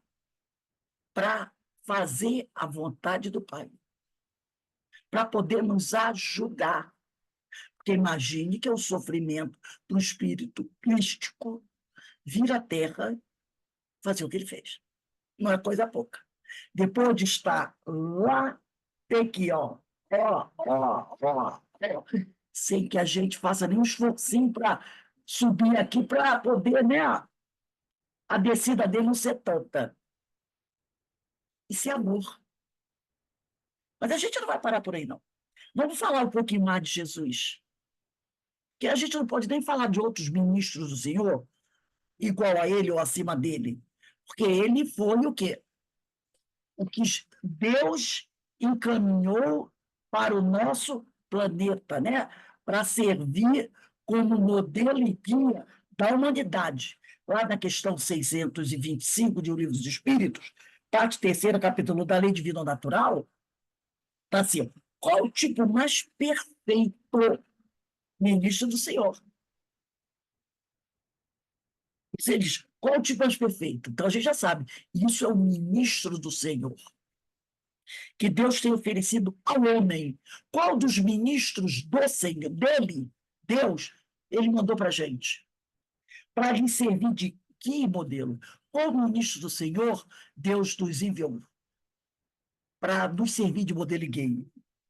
para fazer a vontade do Pai, para poder nos ajudar. Porque imagine que é o sofrimento do espírito crístico vir à Terra fazer o que ele fez. Não é coisa pouca. Depois de estar lá, tem que, ó, sem que a gente faça nenhum esforcinho para subir aqui para poder, né, a descida dele não ser tanta. Isso é amor. Mas a gente não vai parar por aí, não. Vamos falar um pouquinho mais de Jesus. Que a gente não pode nem falar de outros ministros do Senhor, igual a ele ou acima dele. Porque ele foi o quê? O que Deus encaminhou para o nosso planeta, né? Para servir como modelo e guia da humanidade. Lá na questão 625 de O Livro dos Espíritos, parte 3ª, capítulo da Lei Divina Natural, está assim, qual o tipo mais perfeito ministro do Senhor? Você diz, qual o tipo mais perfeito? Então a gente já sabe, isso é o ministro do Senhor, que Deus tem oferecido ao homem. Qual dos ministros do Senhor, dele, Deus, ele mandou para a gente? Para lhe servir de que modelo? Qual ministro do Senhor Deus nos enviou? Para nos servir de modelo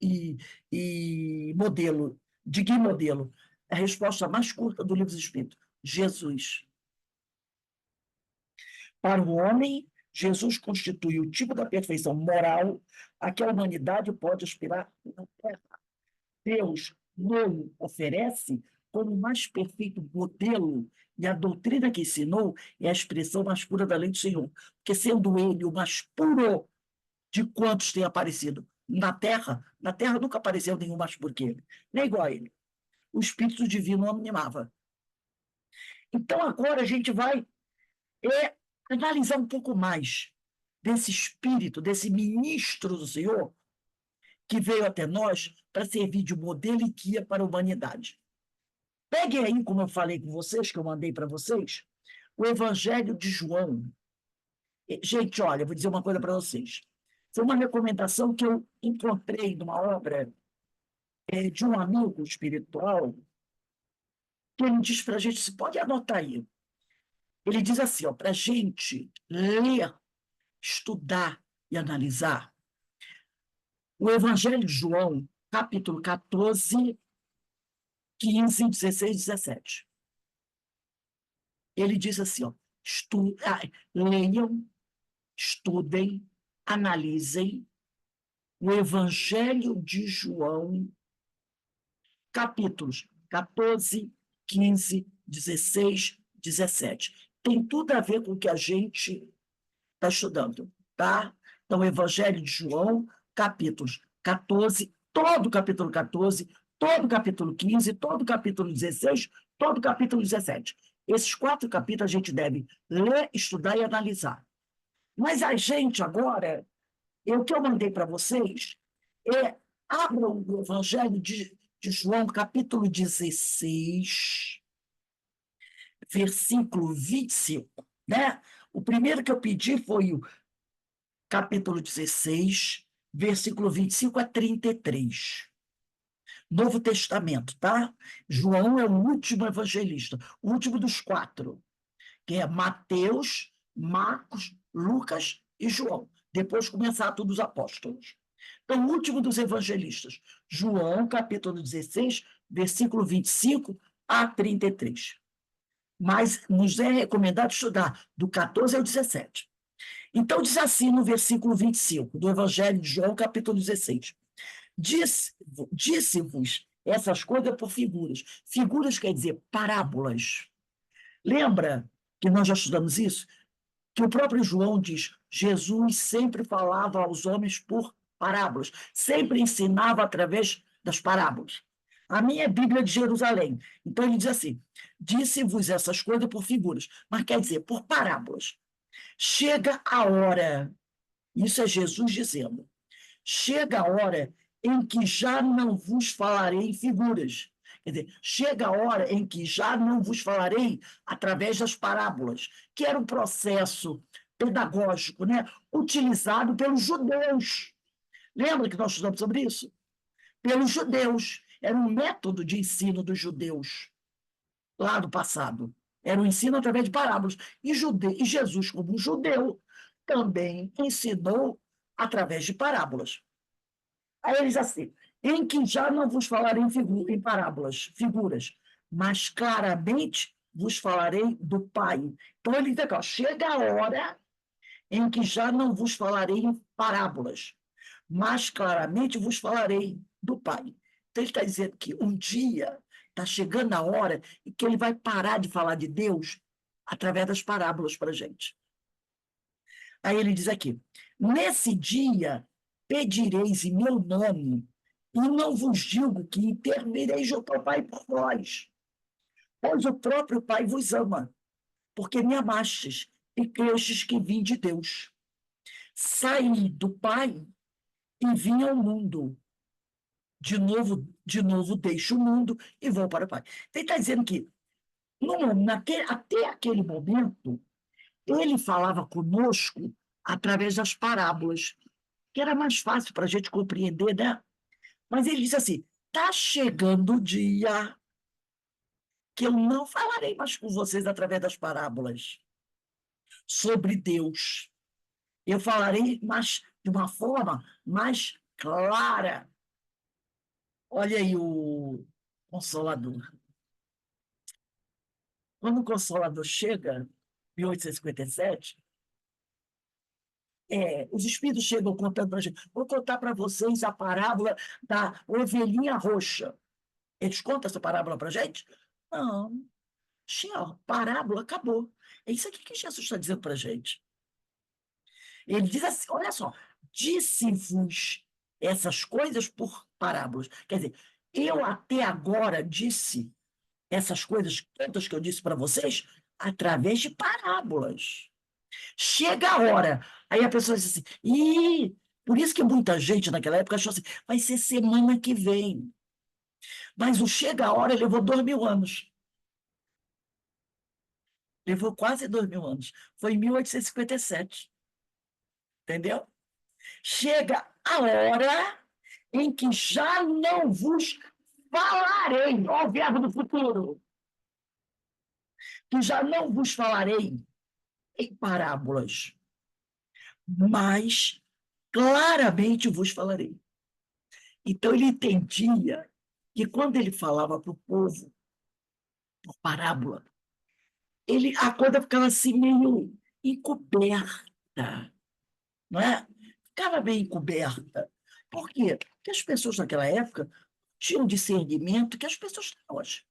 e modelo, de que modelo? A resposta mais curta do Livro dos Espíritos, Jesus. Para o homem, Jesus constitui o tipo da perfeição moral a que a humanidade pode aspirar na Terra. Deus não oferece como o mais perfeito modelo, e a doutrina que ensinou é a expressão mais pura da lei do Senhor, porque sendo ele o mais puro de quantos tem aparecido na Terra nunca apareceu nenhum mais puro que ele, nem igual a ele. O Espírito Divino o animava. Então agora a gente vai analisar um pouco mais desse Espírito, desse ministro do Senhor, que veio até nós para servir de modelo e guia para a humanidade. Peguem aí, como eu falei com vocês, que eu mandei para vocês, o Evangelho de João. Gente, olha, vou dizer uma coisa para vocês. Foi uma recomendação que eu encontrei numa obra de um amigo espiritual, que ele diz para a gente, você pode anotar aí. Ele diz assim, para a gente ler, estudar e analisar o Evangelho de João, capítulo 14, 15, 16, 17. Ele diz assim, leiam, estudem, analisem o Evangelho de João, capítulos 14, 15, 16, 17. Tem tudo a ver com o que a gente está estudando, tá? Então, o Evangelho de João, capítulos 14, todo o capítulo 14, todo o capítulo 15, todo o capítulo 16, todo o capítulo 17. Esses 4 capítulos a gente deve ler, estudar e analisar. Mas a gente agora, o que eu mandei para vocês abram o Evangelho de João, capítulo 16, versículo 25, né? O primeiro que eu pedi foi o capítulo 16, versículo 25 a 33. Novo Testamento, tá? João é o último evangelista, o último dos 4, que é Mateus, Marcos, Lucas e João. Depois começa Atos dos Apóstolos. Então, o último dos evangelistas, João, capítulo 16, versículo 25 a 33. Mas nos é recomendado estudar do 14 ao 17. Então, diz assim no versículo 25 do Evangelho de João, capítulo 16. Disse-vos essas coisas por figuras. Figuras quer dizer parábolas. Lembra que nós já estudamos isso? Que o próprio João diz, Jesus sempre falava aos homens por parábolas, sempre ensinava através das parábolas. A minha é Bíblia de Jerusalém. Então ele diz assim, disse-vos essas coisas por figuras, mas quer dizer, por parábolas. Chega a hora, isso é Jesus dizendo, chega a hora em que já não vos falarei em figuras. Quer dizer, chega a hora em que já não vos falarei através das parábolas, que era um processo pedagógico, né, utilizado pelos judeus. Lembra que nós estudamos sobre isso? Pelos judeus. Era um método de ensino dos judeus lá do passado. Era um ensino através de parábolas. E Jesus, como um judeu, também ensinou através de parábolas. Aí ele diz assim, em que já não vos falarei em parábolas, figuras, mas claramente vos falarei do Pai. Então ele diz aqui, ó, chega a hora em que já não vos falarei em parábolas, mas claramente vos falarei do Pai. Então ele está dizendo que um dia está chegando a hora em que ele vai parar de falar de Deus através das parábolas para a gente. Aí ele diz aqui, nesse dia pedireis em meu nome, e não vos digo que intervirei junto ao Pai por vós, pois o próprio Pai vos ama, porque me amastes e crestes que vim de Deus. Saí do Pai e vim ao mundo. De novo deixo o mundo e vou para o Pai. Ele está dizendo que até aquele momento, ele falava conosco através das parábolas, que era mais fácil para a gente compreender, né? Mas ele disse assim, está chegando o dia que eu não falarei mais com vocês através das parábolas sobre Deus. Eu falarei mais, de uma forma mais clara. Olha aí o Consolador. Quando o Consolador chega, em 1857, os espíritos chegam contando para a gente. Vou contar para vocês a parábola da ovelhinha roxa. Eles contam essa parábola para a gente? Não. Senhor, parábola, acabou. É isso aqui que Jesus está dizendo para a gente. Ele diz assim, olha só, disse-vos essas coisas por parábolas. Quer dizer, eu até agora disse essas coisas todas que eu disse para vocês através de parábolas. Chega a hora. Aí a pessoa diz assim, por isso que muita gente naquela época achou assim, vai ser semana que vem. Mas o chega a hora levou 2000 anos. Levou quase 2000 anos. Foi em 1857. Entendeu? Chega a hora em que já não vos falarei, ó o verbo do futuro, que já não vos falarei em parábolas, mas claramente vos falarei. Então ele entendia que quando ele falava para o povo, por parábola, a coisa ficava assim meio encoberta, não é? Ficava bem encoberta. Por quê? Porque as pessoas naquela época tinham discernimento que as pessoas têm hoje.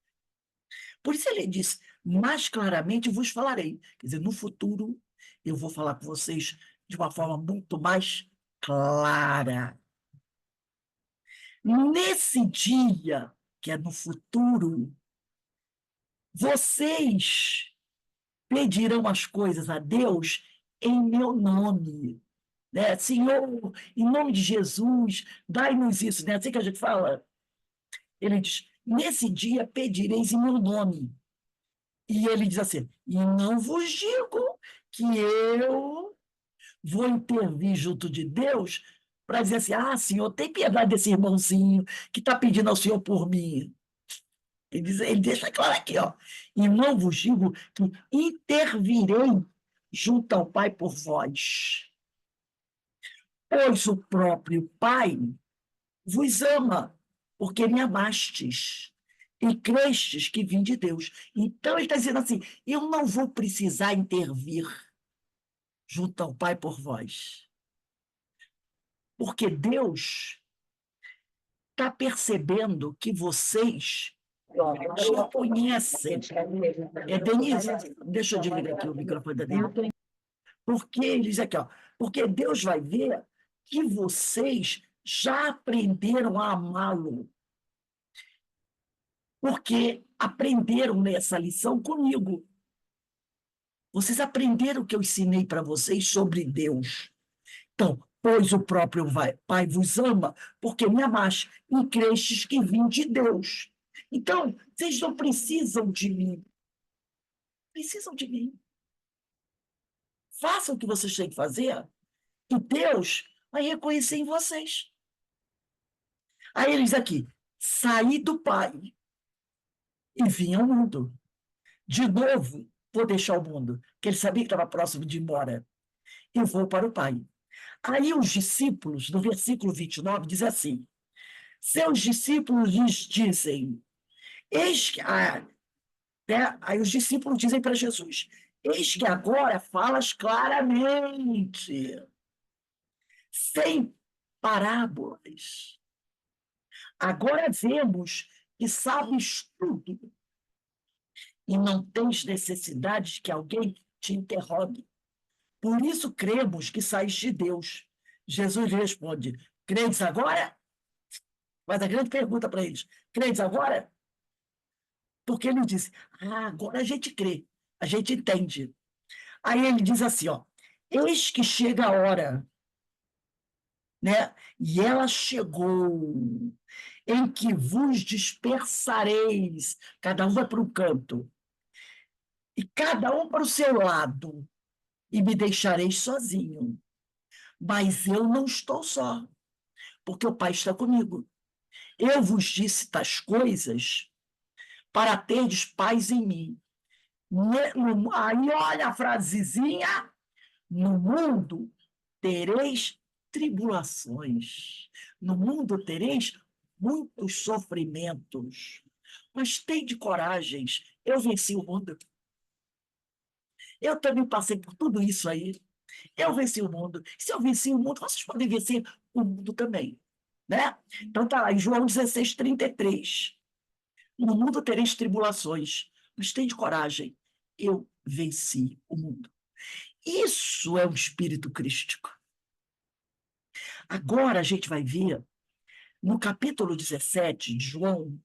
Por isso ele disse, mais claramente vos falarei. Quer dizer, no futuro eu vou falar com vocês de uma forma muito mais clara. Nesse dia, que é no futuro, vocês pedirão as coisas a Deus em meu nome. Né? Senhor, em nome de Jesus, dai-nos isso. Não é assim que a gente fala? Ele diz, nesse dia pedireis em meu nome. E ele diz assim, e não vos digo que eu vou intervir junto de Deus para dizer assim, Senhor, tem piedade desse irmãozinho que está pedindo ao Senhor por mim. Ele deixa claro aqui, ó, e não vos digo que intervirei junto ao Pai por vós, pois o próprio Pai vos ama, porque me amastes e crestes que vim de Deus. Então, ele está dizendo assim, eu não vou precisar intervir junto ao Pai por vós, porque Deus está percebendo que vocês já conhecem. Denise, deixa eu desligar aqui o microfone da Denise. Porque ele diz aqui, ó, porque Deus vai ver que vocês já aprenderam a amá-lo. Porque aprenderam nessa lição comigo. Vocês aprenderam o que eu ensinei para vocês sobre Deus. Então, pois o próprio Pai vos ama, porque me amaste e crestes que vim de Deus. Então, vocês não precisam de mim. Precisam de mim. Façam o que vocês têm que fazer e Deus vai reconhecer em vocês. Aí ele diz aqui, saí do Pai e vim ao mundo. De novo, vou deixar o mundo, que ele sabia que estava próximo de ir embora. Eu vou para o Pai. Aí os discípulos, no versículo 29, diz assim, seus discípulos lhes dizem, eis que... aí os discípulos dizem para Jesus, eis que agora falas claramente, sem parábolas. Agora vemos que sabes tudo e não tens necessidade que alguém te interrogue. Por isso cremos que sais de Deus. Jesus responde, credes agora? Mas a grande pergunta para eles, credes agora? Porque ele disse, agora a gente crê, a gente entende. Aí ele diz assim, ó, eis que chega a hora, né? E ela chegou, em que vos dispersareis, cada um vai para um canto, e cada um para o seu lado, e me deixareis sozinho. Mas eu não estou só, porque o Pai está comigo. Eu vos disse tais coisas para terdes paz em mim. Aí olha a frasezinha, no mundo tereis tribulações, no mundo tereis muitos sofrimentos, mas tende coragem, eu venci o mundo. Eu também passei por tudo isso aí. Eu venci o mundo. Se eu venci o mundo, vocês podem vencer o mundo também. Né? Então está lá, em João 16, 33. No mundo tereis tribulações, mas tende coragem. Eu venci o mundo. Isso é um espírito crístico. Agora a gente vai ver, no capítulo 17 de João,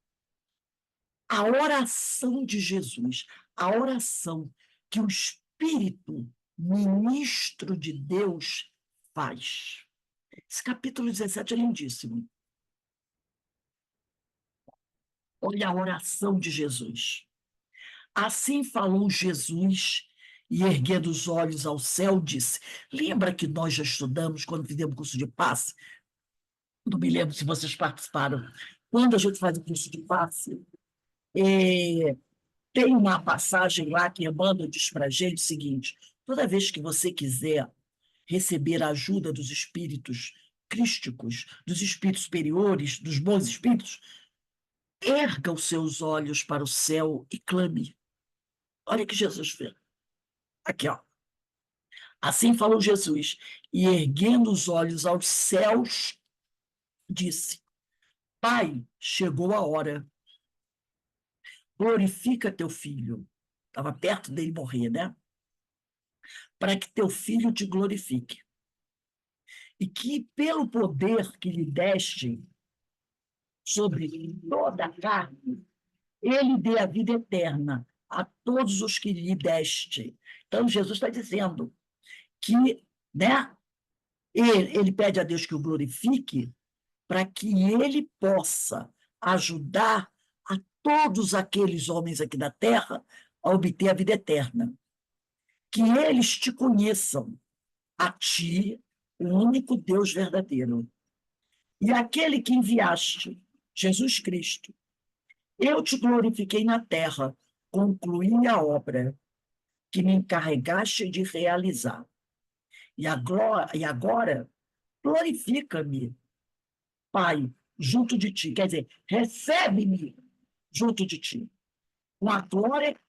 a oração de Jesus, a oração que o Espírito ministro de Deus faz. Esse capítulo 17 é lindíssimo. Olha a oração de Jesus. Assim falou Jesus e, erguendo os olhos ao céu, disse... Lembra que nós já estudamos, quando fizemos o curso de passe? Não me lembro se vocês participaram. Quando a gente faz o curso de passe, tem uma passagem lá que Emmanuel diz para a gente o seguinte, toda vez que você quiser receber a ajuda dos espíritos crísticos, dos espíritos superiores, dos bons espíritos, erga os seus olhos para o céu e clame. Olha o que Jesus fez. Aqui, ó. Assim falou Jesus, e erguendo os olhos aos céus, disse, Pai, chegou a hora. Glorifica teu filho. Estava perto dele morrer, né? Para que teu filho te glorifique. E que, pelo poder que lhe deste sobre toda a carne, ele dê a vida eterna a todos os que lhe deste. Então, Jesus está dizendo que, né, ele pede a Deus que o glorifique para que ele possa ajudar a todos aqueles homens aqui da terra a obter a vida eterna. Que eles te conheçam, a ti, o único Deus verdadeiro, e aquele que enviaste, Jesus Cristo. Eu te glorifiquei na terra, concluí a obra que me encarregaste de realizar. E agora, glorifica-me, Pai, junto de ti. Quer dizer, recebe-me junto de ti. Com a glória,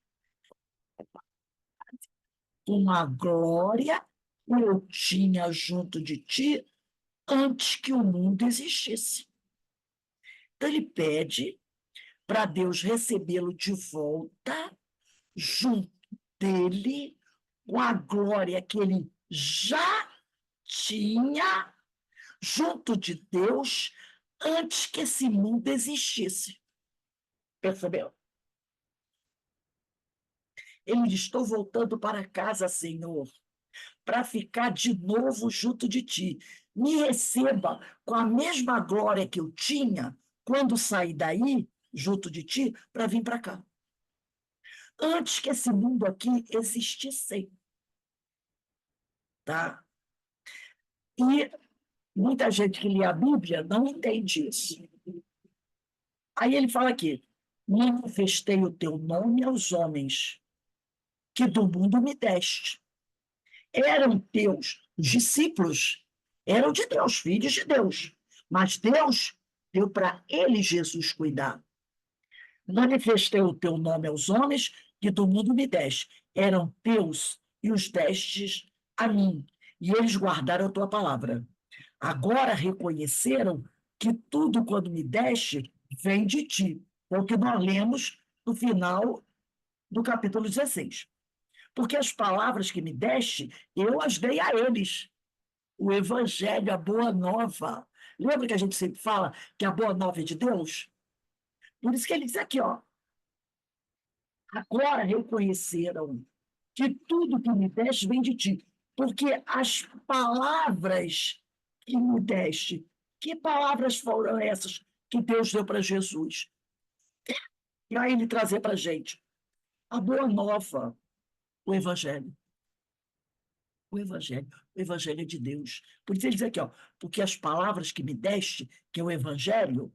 com a glória que eu tinha junto de ti antes que o mundo existisse. Então, ele pede para Deus recebê-lo de volta, junto dele, com a glória que ele já tinha junto de Deus antes que esse mundo existisse. Percebeu? Ele diz: estou voltando para casa, Senhor, para ficar de novo junto de ti. Me receba com a mesma glória que eu tinha quando saí daí, junto de ti, para vir para cá. Antes que esse mundo aqui existisse. Tá? E muita gente que lê a Bíblia não entende isso. Aí ele fala aqui: manifestei o teu nome aos homens que do mundo me deste. Eram teus, os discípulos eram de Deus, filhos de Deus. Mas Deus deu para eles Jesus cuidar. Manifestei o teu nome aos homens que do mundo me deste. Eram teus e os destes a mim. E eles guardaram a tua palavra. Agora reconheceram que tudo quando me deste vem de ti. É o que nós lemos no final do capítulo 16. Porque as palavras que me deste, eu as dei a eles. O evangelho, a boa nova. Lembra que a gente sempre fala que a boa nova é de Deus? Por isso que ele diz aqui, ó. Agora reconheceram que tudo que me deste vem de ti. Porque as palavras que me deste, que palavras foram essas que Deus deu para Jesus? Para ele trazer para a gente a boa nova, o evangelho. O evangelho é de Deus. Por isso ele diz aqui, ó, porque as palavras que me deste, que é o evangelho,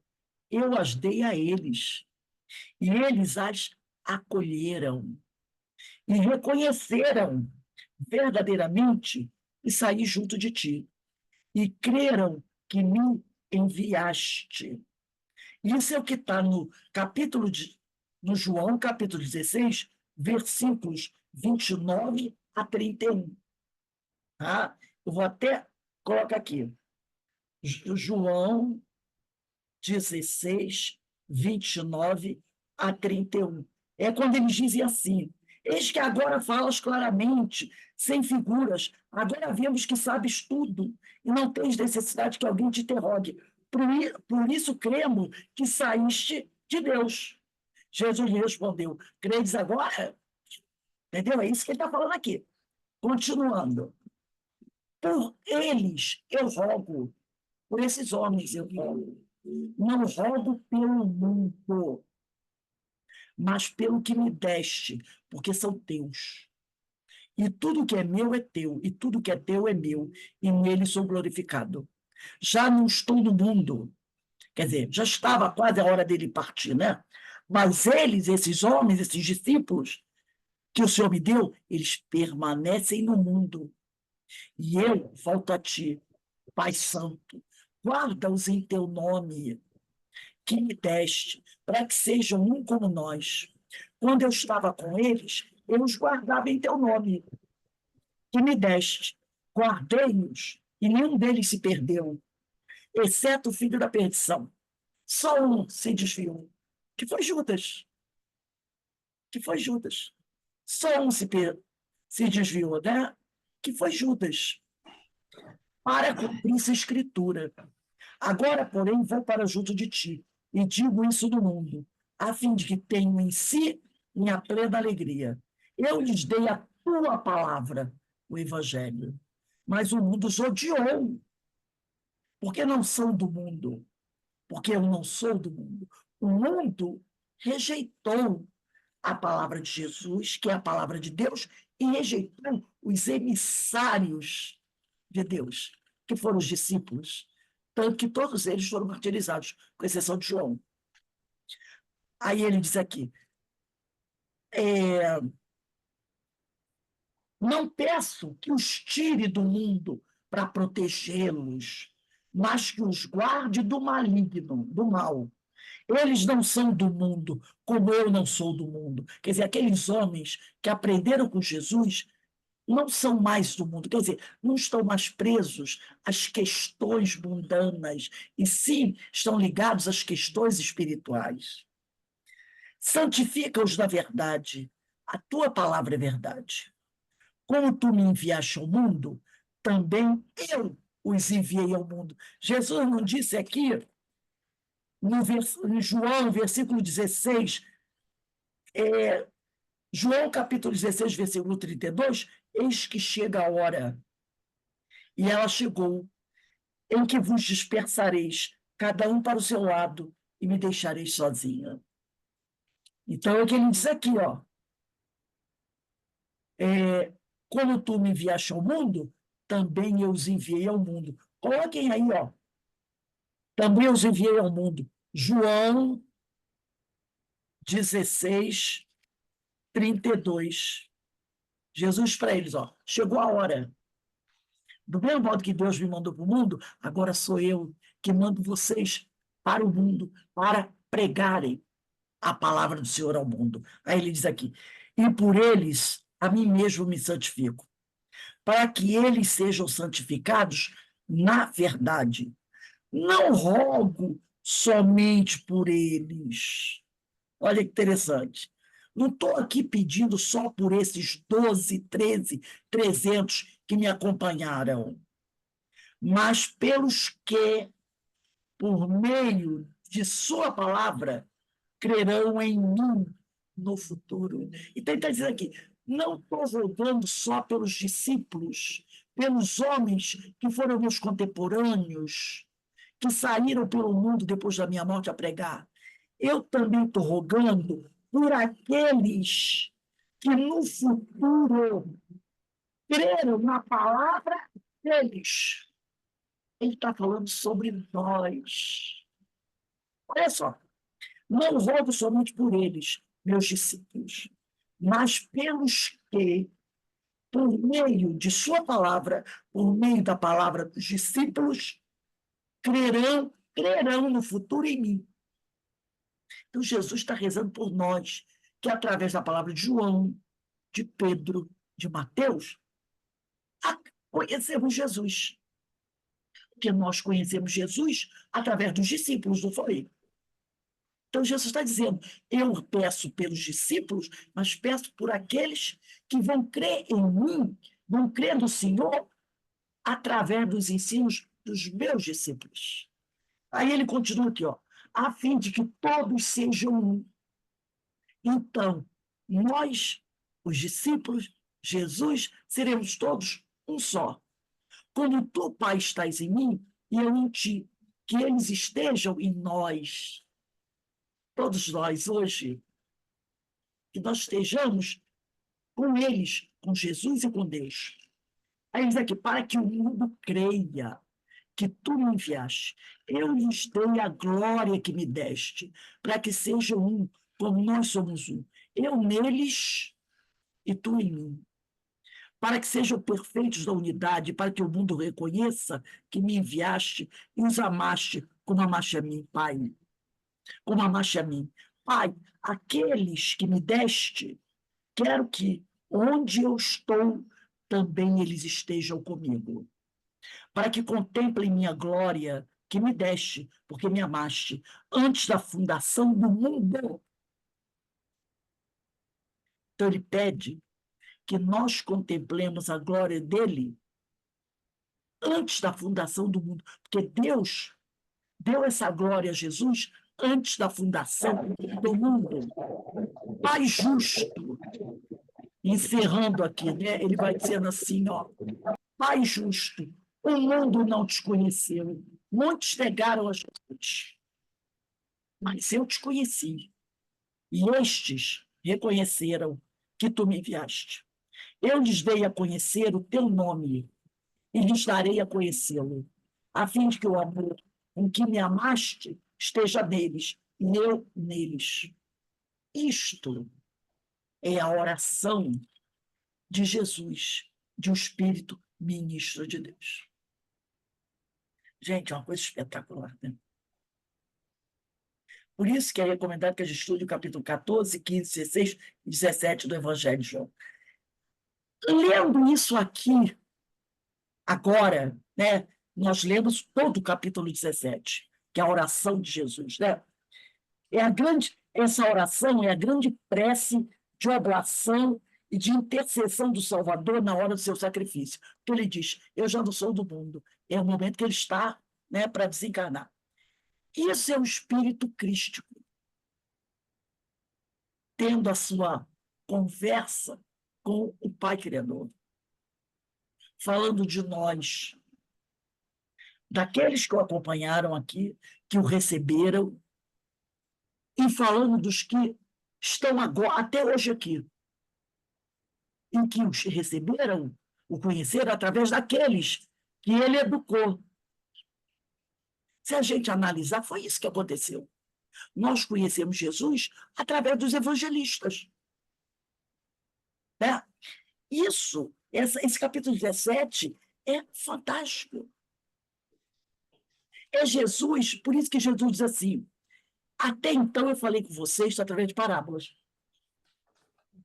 eu as dei a eles, e eles as acolheram, e reconheceram verdadeiramente e saí junto de ti, e creram que me enviaste. Isso é o que está no João, capítulo 16, versículos 29 a 31. Tá? Eu vou até colocar aqui. João 16, 29 a 31. É quando eles dizem assim: eis que agora falas claramente, sem figuras, agora vemos que sabes tudo, e não tens necessidade que alguém te interrogue. Por isso cremos que saíste de Deus. Jesus lhe respondeu: credes agora? Entendeu? É isso que ele está falando aqui. Continuando. Por eles eu rogo, por esses homens eu rogo. Não rogo pelo mundo, mas pelo que me deste, porque são teus. E tudo que é meu é teu, e tudo que é teu é meu, e nele sou glorificado. Já não estou no mundo, quer dizer, já estava quase a hora dele partir, né? Mas eles, esses homens, esses discípulos que o Senhor me deu, eles permanecem no mundo. E eu volto a ti, Pai Santo, guarda-os em teu nome, que me deste, para que sejam um como nós. Quando eu estava com eles, eu os guardava em teu nome, que me deste. Guardei-os, e nenhum deles se perdeu, exceto o filho da perdição. Só um se desviou, que foi Judas. Que foi Judas. Só um se desviou, né? Que foi Judas. Para cumprir-se a escritura. Agora, porém, vou para junto de ti, e digo isso no mundo, a fim de que tenham em si minha plena alegria. Eu lhes dei a tua palavra, o evangelho, mas o mundo os odiou, porque não são do mundo, porque eu não sou do mundo. O mundo rejeitou a palavra de Jesus, que é a palavra de Deus, e rejeitou os emissários de Deus, que foram os discípulos. Tanto que todos eles foram martirizados, com exceção de João. Aí ele diz aqui, não peço que os tire do mundo para protegê-los, mas que os guarde do maligno, do mal. Eles não são do mundo, como eu não sou do mundo. Quer dizer, aqueles homens que aprenderam com Jesus não são mais do mundo, quer dizer, não estão mais presos às questões mundanas, e sim estão ligados às questões espirituais. Santifica-os na verdade, a tua palavra é verdade. Como tu me enviaste ao mundo, também eu os enviei ao mundo. Jesus não disse aqui, em João, versículo 16, João capítulo 16, versículo 32, eis que chega a hora, e ela chegou, em que vos dispersareis, cada um para o seu lado, e me deixareis sozinha. Então, é o que ele diz aqui, ó. Como tu me enviaste ao mundo, também eu os enviei ao mundo. Coloquem aí, ó. Também os enviei ao mundo. João 16, 32. Jesus para eles, ó, chegou a hora. Do mesmo modo que Deus me mandou para o mundo, agora sou eu que mando vocês para o mundo, para pregarem a palavra do Senhor ao mundo. Aí ele diz aqui, e por eles a mim mesmo me santifico, para que eles sejam santificados na verdade. Não rogo somente por eles. Olha que interessante. Não estou aqui pedindo só por esses 12, 13, 300 que me acompanharam, mas pelos que, por meio de sua palavra, crerão em mim no futuro. Então, ele está dizendo aqui, não estou rogando só pelos discípulos, pelos homens que foram meus contemporâneos, que saíram pelo mundo depois da minha morte a pregar. Eu também estou rogando por aqueles que no futuro creram na palavra deles. Ele está falando sobre nós. Olha só, não rogo somente por eles, meus discípulos, mas pelos que, por meio de sua palavra, por meio da palavra dos discípulos, crerão no futuro em mim. Então, Jesus está rezando por nós, que através da palavra de João, de Pedro, de Mateus, conhecemos Jesus. Porque nós conhecemos Jesus através dos discípulos, não foi? Então, Jesus está dizendo, eu peço pelos discípulos, mas peço por aqueles que vão crer em mim, vão crer no Senhor, através dos ensinos dos meus discípulos. Aí ele continua aqui, ó, a fim de que todos sejam um. Então, nós, os discípulos, Jesus, seremos todos um só. Como tu, Pai, estás em mim e eu em ti, que eles estejam em nós. Todos nós, hoje, que nós estejamos com eles, com Jesus e com Deus. Aí diz aqui, para que o mundo creia que tu me enviaste, eu lhes dei a glória que me deste, para que sejam um, como nós somos um. Eu neles e tu em mim. Para que sejam perfeitos da unidade, para que o mundo reconheça que me enviaste e os amaste como amaste a mim, Pai. Como amaste a mim. Pai, aqueles que me deste, quero que, onde eu estou, também eles estejam comigo. Para que contemplem minha glória que me deste, porque me amaste, antes da fundação do mundo. Então ele pede que nós contemplemos a glória dele antes da fundação do mundo, porque Deus deu essa glória a Jesus antes da fundação do mundo. Pai justo, encerrando aqui, né? Ele vai dizendo assim, ó, Pai justo, o mundo não te conheceu, muitos negaram a Jesus. mas eu te conheci, e estes reconheceram que tu me enviaste. Eu lhes dei a conhecer o teu nome, e lhes darei a conhecê-lo, a fim de que o amor com que me amaste esteja neles, e eu neles. Isto é a oração de Jesus, de um espírito ministro de Deus. Gente, é uma coisa espetacular, né? Por isso que é recomendado que a gente estude o capítulo 14, 15, 16 e 17 do Evangelho de João. Lendo isso aqui, agora, né, nós lemos todo o capítulo 17, que é a oração de Jesus, né? Essa oração é a grande prece de oblação e de intercessão do Salvador na hora do seu sacrifício. Porque ele diz, eu já não sou do mundo. É o momento que ele está, né, para desencarnar. Isso é o espírito crístico, tendo a sua conversa com o Pai Criador, falando de nós, daqueles que o acompanharam aqui, que o receberam, e falando dos que estão agora, até hoje aqui, em que os receberam, o conheceram através daqueles que ele educou. Se a gente analisar, foi isso que aconteceu. Nós conhecemos Jesus através dos evangelistas. Né? Esse capítulo 17 é fantástico. É Jesus, por isso que Jesus diz assim, até então eu falei com vocês através de parábolas.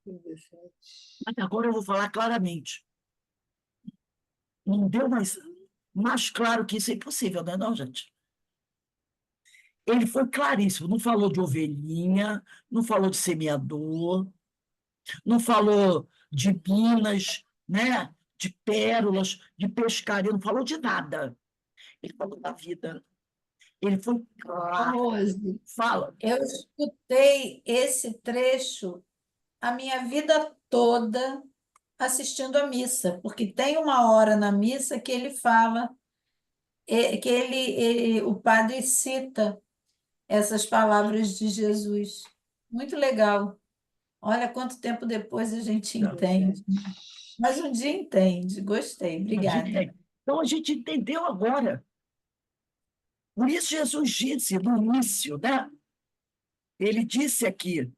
Mas agora eu vou falar claramente. Não deu mais claro que isso é impossível, não é não, gente? Ele foi claríssimo, não falou de ovelhinha, não falou de semeador, não falou de minas, né? De pérolas, de pescaria, não falou de nada. Ele falou da vida. Ele foi claro. Rose, Fala. eu escutei esse trecho a minha vida toda assistindo a missa, porque tem uma hora na missa que ele fala, o padre cita essas palavras de Jesus. Muito legal. Olha quanto tempo depois a gente entende. Mas um dia entende. Gostei. Obrigada. Então, a gente entendeu agora. Por isso, Jesus disse no início, né? Ele disse aqui,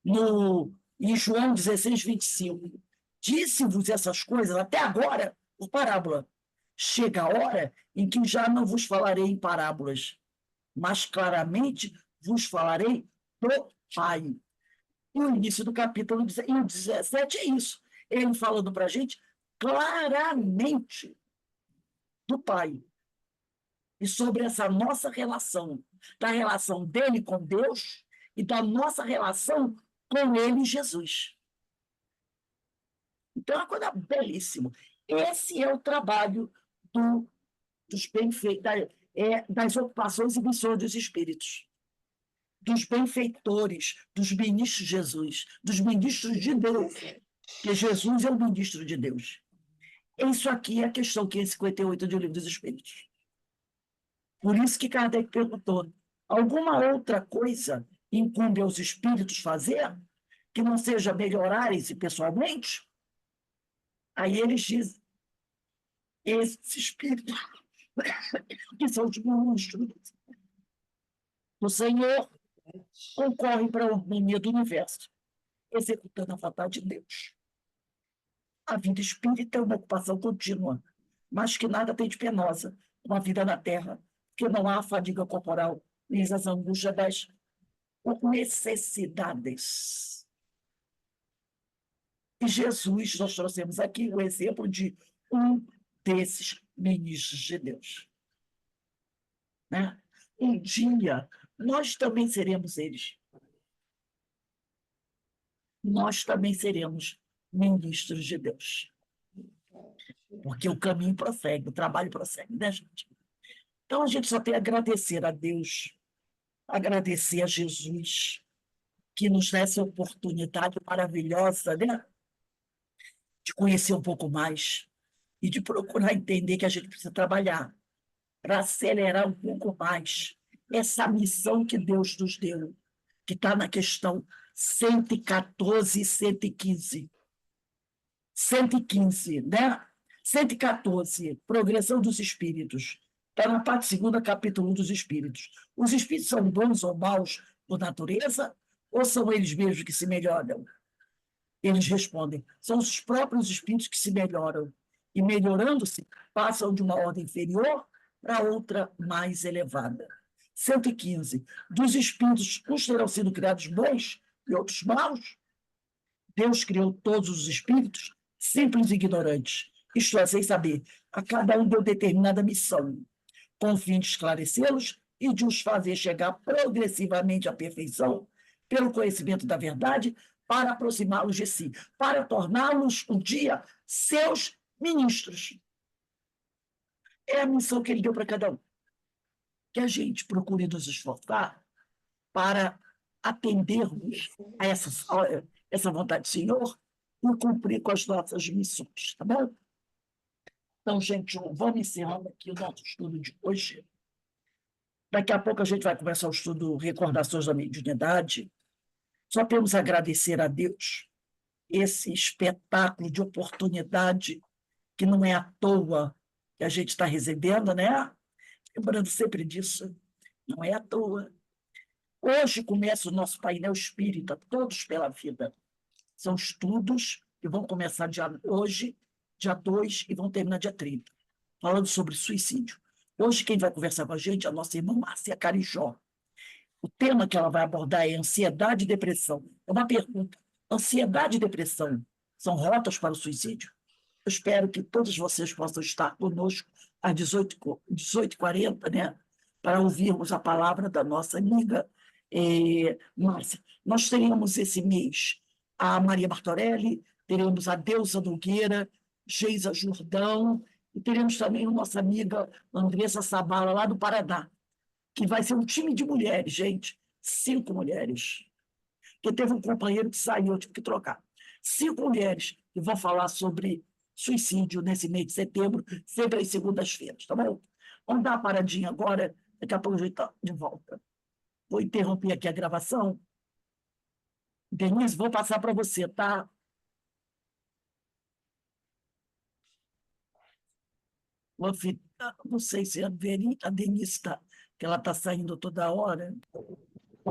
em João 16, 25, disse-vos essas coisas até agora por parábola. Chega a hora em que já não vos falarei em parábolas, mas claramente vos falarei do Pai. E o início do capítulo 17 é isso. Ele falando para a gente claramente do Pai. E sobre essa nossa relação, da relação dele com Deus e da nossa relação com ele, Jesus. Então, é uma coisa belíssima. Esse é o trabalho dos benfeitores, das ocupações e missões dos espíritos, dos benfeitores, dos ministros de Jesus, dos ministros de Deus, porque Jesus é o ministro de Deus. Isso aqui é a questão 558 do Livro dos Espíritos. Por isso que Kardec perguntou, alguma outra coisa incumbe aos espíritos fazer que não seja melhorarem-se pessoalmente? Aí eles dizem, esses espíritos que são os ministros do Senhor concorrem para a harmonia do universo, executando a vontade de Deus. A vida espírita é uma ocupação contínua, mas que nada tem de penosa, uma vida na Terra, que não há fadiga corporal, nem as angústias das necessidades. E Jesus, nós trouxemos aqui o exemplo de um desses ministros de Deus. Né? Um dia, nós também seremos eles. Nós também seremos ministros de Deus. Porque o caminho prossegue, o trabalho prossegue, né, gente? Então, a gente só tem a agradecer a Deus, agradecer a Jesus, que nos dá essa oportunidade maravilhosa, né? De conhecer um pouco mais e de procurar entender que a gente precisa trabalhar para acelerar um pouco mais essa missão que Deus nos deu, que está na questão 114 e 115. 115, né? 114, progressão dos espíritos. Está na parte segunda, capítulo 1 dos espíritos. Os espíritos são bons ou maus por natureza, ou são eles mesmos que se melhoram? Eles respondem, são os próprios espíritos que se melhoram. E melhorando-se, passam de uma ordem inferior para outra mais elevada. 115. Dos espíritos, uns terão sido criados bons e outros maus. Deus criou todos os espíritos simples e ignorantes, isto é, sem saber. A cada um deu determinada missão, com o fim de esclarecê-los e de os fazer chegar progressivamente à perfeição, pelo conhecimento da verdade, para aproximá-los de si, para torná-los um dia seus ministros. É a missão que ele deu para cada um. Que a gente procure nos esforçar para atendermos a essa vontade do Senhor e cumprir com as nossas missões, tá bom? Então, gente, vamos encerrando aqui o nosso estudo de hoje. Daqui a pouco a gente vai começar o estudo Recordações da Mediunidade. Só temos a agradecer a Deus esse espetáculo de oportunidade que não é à toa que a gente está recebendo, né? Lembrando sempre disso, não é à toa. Hoje começa o nosso painel espírita, Todos pela Vida. São estudos que vão começar hoje, dia 2, e vão terminar dia 30, falando sobre suicídio. Hoje quem vai conversar com a gente é a nossa irmã Márcia Carijó. O tema que ela vai abordar é ansiedade e depressão. É uma pergunta. Ansiedade e depressão são rotas para o suicídio? Eu espero que todos vocês possam estar conosco às 18h40, né, para ouvirmos a palavra da nossa amiga Márcia. Nós teremos esse mês a Maria Martorelli, teremos a Deusa Nogueira, Geisa Jordão, e teremos também a nossa amiga Andressa Sabala, lá do Paraná, que vai ser um time de mulheres, gente, 5 mulheres. Porque teve um companheiro que saiu, eu tive que trocar. 5 mulheres que vão falar sobre suicídio nesse mês de setembro, sempre às segundas-feiras, tá bom? Vamos dar uma paradinha agora, daqui a pouco a gente está de volta. Vou interromper aqui a gravação. Denise, vou passar para você, tá? Não sei se a Denise está, que ela está saindo toda hora.